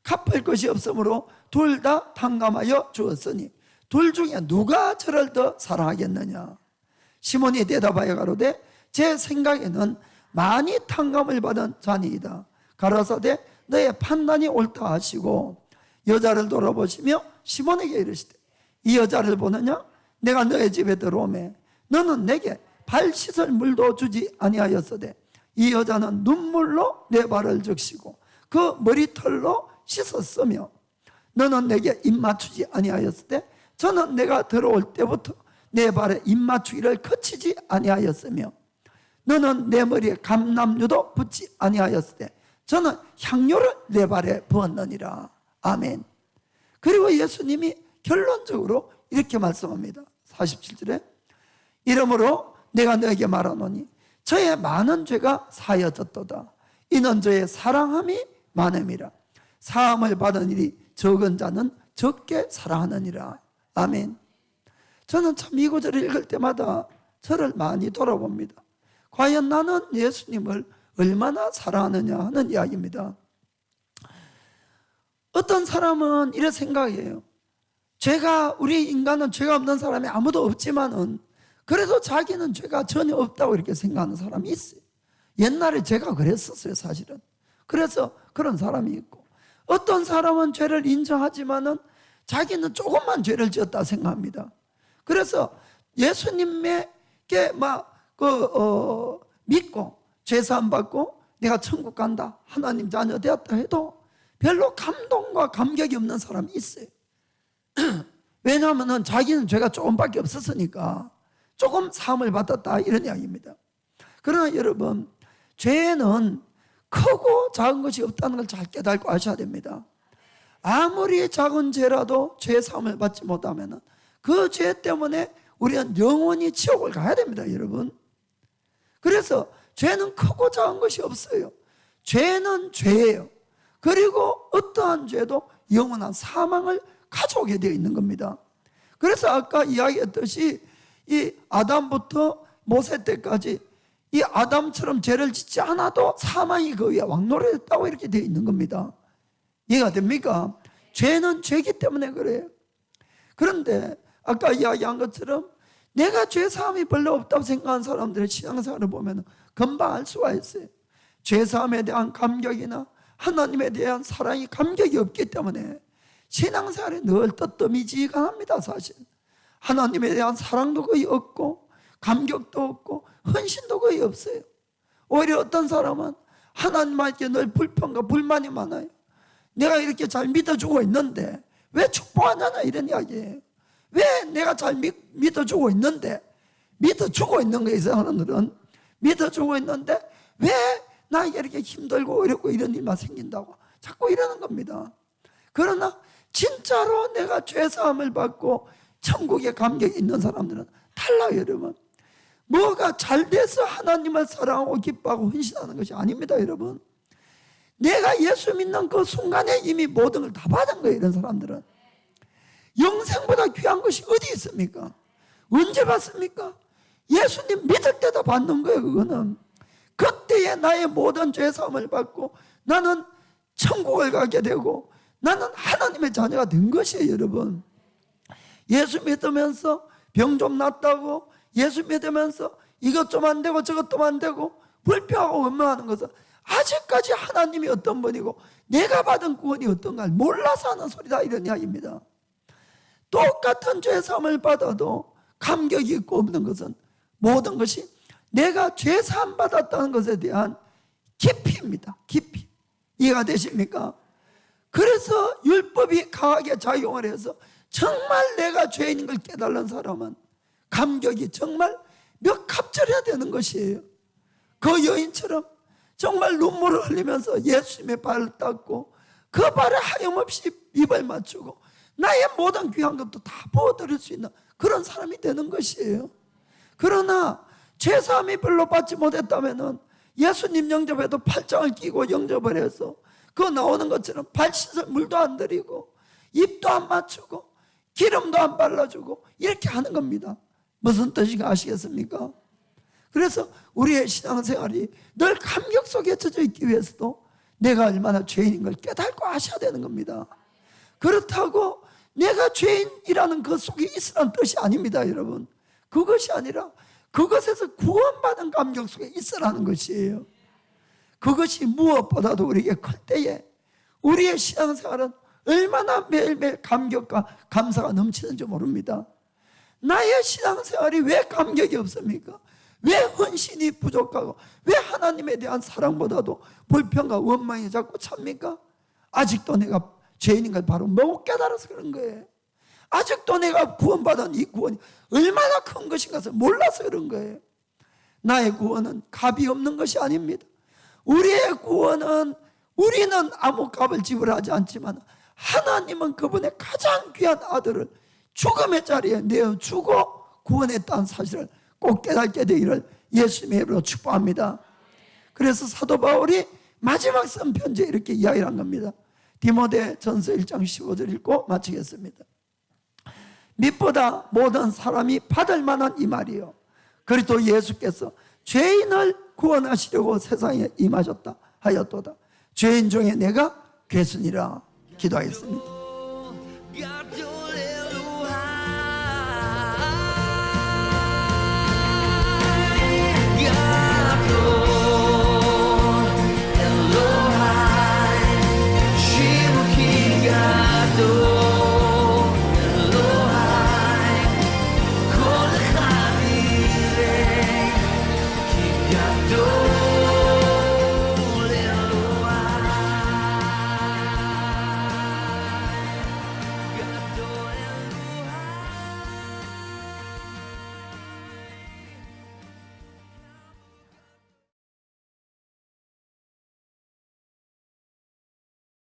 Speaker 2: 갚을 것이 없으므로 둘 다 탕감하여 주었으니 둘 중에 누가 저를 더 사랑하겠느냐. 시몬이 대답하여 가로되 제 생각에는 많이 탕감을 받은 자니이다. 가라사대 너의 판단이 옳다 하시고 여자를 돌아보시며 시몬에게 이르시되 이 여자를 보느냐? 내가 너의 집에 들어오매 너는 내게 발 씻을 물도 주지 아니하였으되 이 여자는 눈물로 내 발을 적시고 그 머리털로 씻었으며 너는 내게 입 맞추지 아니하였으되 저는 내가 들어올 때부터 내 발에 입 맞추기를 거치지 아니하였으며 너는 내 머리에 감람류도 붓지 아니하였으되 저는 향료를 내 발에 부었느니라. 아멘. 그리고 예수님이 결론적으로 이렇게 말씀합니다. 47절에 이러므로 내가 너에게 말하노니 저의 많은 죄가 사여졌도다. 이는 저의 사랑함이 많음이라. 사함을 받은 일이 적은 자는 적게 사랑하느니라. 아멘. 저는 참 이 구절을 읽을 때마다 저를 많이 돌아봅니다. 과연 나는 예수님을 얼마나 사랑하느냐 하는 이야기입니다. 어떤 사람은 이런 생각이에요. 우리 인간은 죄가 없는 사람이 아무도 없지만은 그래도 자기는 죄가 전혀 없다고 이렇게 생각하는 사람이 있어요. 옛날에 제가 그랬었어요, 사실은. 그래서 그런 사람이 있고, 어떤 사람은 죄를 인정하지만은 자기는 조금만 죄를 지었다 생각합니다. 그래서 예수님에게 믿고 죄사함 받고 내가 천국 간다, 하나님 자녀 되었다 해도 별로 감동과 감격이 없는 사람이 있어요. 왜냐하면 자기는 죄가 조금밖에 없었으니까 조금 사함을 받았다, 이런 이야기입니다. 그러나 여러분, 죄는 크고 작은 것이 없다는 걸 잘 깨닫고 아셔야 됩니다. 아무리 작은 죄라도 죄 사함을 받지 못하면 그 죄 때문에 우리는 영원히 지옥을 가야 됩니다, 여러분. 그래서 죄는 크고 작은 것이 없어요. 죄는 죄예요. 그리고 어떠한 죄도 영원한 사망을 가져오게 되어 있는 겁니다. 그래서 아까 이야기했듯이 이 아담부터 모세 때까지 이 아담처럼 죄를 짓지 않아도 사망이 그 위에 왕노릇했다고 이렇게 되어 있는 겁니다. 이해가 됩니까? 죄는 죄이기 때문에 그래요. 그런데 아까 이야기한 것처럼 내가 죄사함이 별로 없다고 생각하는 사람들의 신앙생활을 보면 금방 알 수가 있어요. 죄사함에 대한 감격이나 하나님에 대한 사랑이 감격이 없기 때문에 신앙생활이 늘 뜨뜨미지근합니다. 사실 하나님에 대한 사랑도 거의 없고 감격도 없고 헌신도 거의 없어요. 오히려 어떤 사람은 하나님께 늘 불평과 불만이 많아요. 내가 이렇게 잘 믿어주고 있는데 왜 축복하냐나, 이런 이야기예요. 왜 내가 잘 믿어주고 있는데, 믿어주고 있는 거에 있어요. 하나님은 믿어주고 있는데 왜 나에게 이렇게 힘들고 어렵고 이런 일만 생긴다고 자꾸 이러는 겁니다. 그러나 진짜로 내가 죄사함을 받고 천국의 감격이 있는 사람들은 달라요, 여러분. 뭐가 잘 돼서 하나님을 사랑하고 기뻐하고 헌신하는 것이 아닙니다, 여러분. 내가 예수 믿는 그 순간에 이미 모든 걸 다 받은 거예요, 이런 사람들은. 영생보다 귀한 것이 어디 있습니까? 언제 받습니까? 예수님 믿을 때도 받는 거예요, 그거는. 그때에 나의 모든 죄사함을 받고 나는 천국을 가게 되고 나는 하나님의 자녀가 된 것이에요, 여러분. 예수 믿으면서 병 좀 낫다고, 예수 믿으면서 이것 좀 안 되고 저것 좀 안 되고 불평하고 원망하는 것은 아직까지 하나님이 어떤 분이고 내가 받은 구원이 어떤가 몰라서 하는 소리다, 이런 이야기입니다. 똑같은 죄사함을 받아도 감격이 있고 없는 것은 모든 것이 내가 죄사함 받았다는 것에 대한 깊이입니다. 깊이. 이해가 되십니까? 그래서 율법이 강하게 작용을 해서 정말 내가 죄인인 걸 깨달은 사람은 감격이 정말 몇 갑절해야 되는 것이에요. 그 여인처럼 정말 눈물을 흘리면서 예수님의 발을 닦고 그 발에 하염없이 입을 맞추고 나의 모든 귀한 것도 다 부어드릴 수 있는 그런 사람이 되는 것이에요. 그러나 죄사함이 별로 받지 못했다면 예수님 영접해도 팔짱을 끼고 영접을 해서 그 나오는 것처럼 발 씻을 물도 안 드리고 입도 안 맞추고 기름도 안 발라주고 이렇게 하는 겁니다. 무슨 뜻인가 아시겠습니까? 그래서 우리의 신앙생활이 늘 감격 속에 젖어 있기 위해서도 내가 얼마나 죄인인 걸 깨닫고 아셔야 되는 겁니다. 그렇다고 내가 죄인이라는 그 속에 있으라는 뜻이 아닙니다, 여러분. 그것이 아니라 그것에서 구원받은 감격 속에 있으라는 것이에요. 그것이 무엇보다도 우리에게 클 때에 우리의 신앙생활은 얼마나 매일매일 감격과 감사가 넘치는지 모릅니다. 나의 신앙생활이 왜 감격이 없습니까? 왜 헌신이 부족하고 왜 하나님에 대한 사랑보다도 불평과 원망이 자꾸 찹니까? 아직도 내가 죄인인 걸 바로 못 깨달아서 그런 거예요. 아직도 내가 구원받은 이 구원이 얼마나 큰 것인가를 몰라서 그런 거예요. 나의 구원은 값이 없는 것이 아닙니다. 우리의 구원은 우리는 아무 값을 지불하지 않지만 하나님은 그분의 가장 귀한 아들을 죽음의 자리에 내어주고 구원했다는 사실을 꼭 깨닫게 되기를 예수님의 이름으로 축복합니다. 그래서 사도 바울이 마지막 쓴 편지에 이렇게 이야기를 한 겁니다. 디모데전서 1장 15절 읽고 마치겠습니다. 밑보다 모든 사람이 받을 만한 이 말이요, 그리스도 예수께서 죄인을 구원하시려고 세상에 임하셨다 하였도다. 죄인 중에 내가 괴순이라. 기도하겠습니다.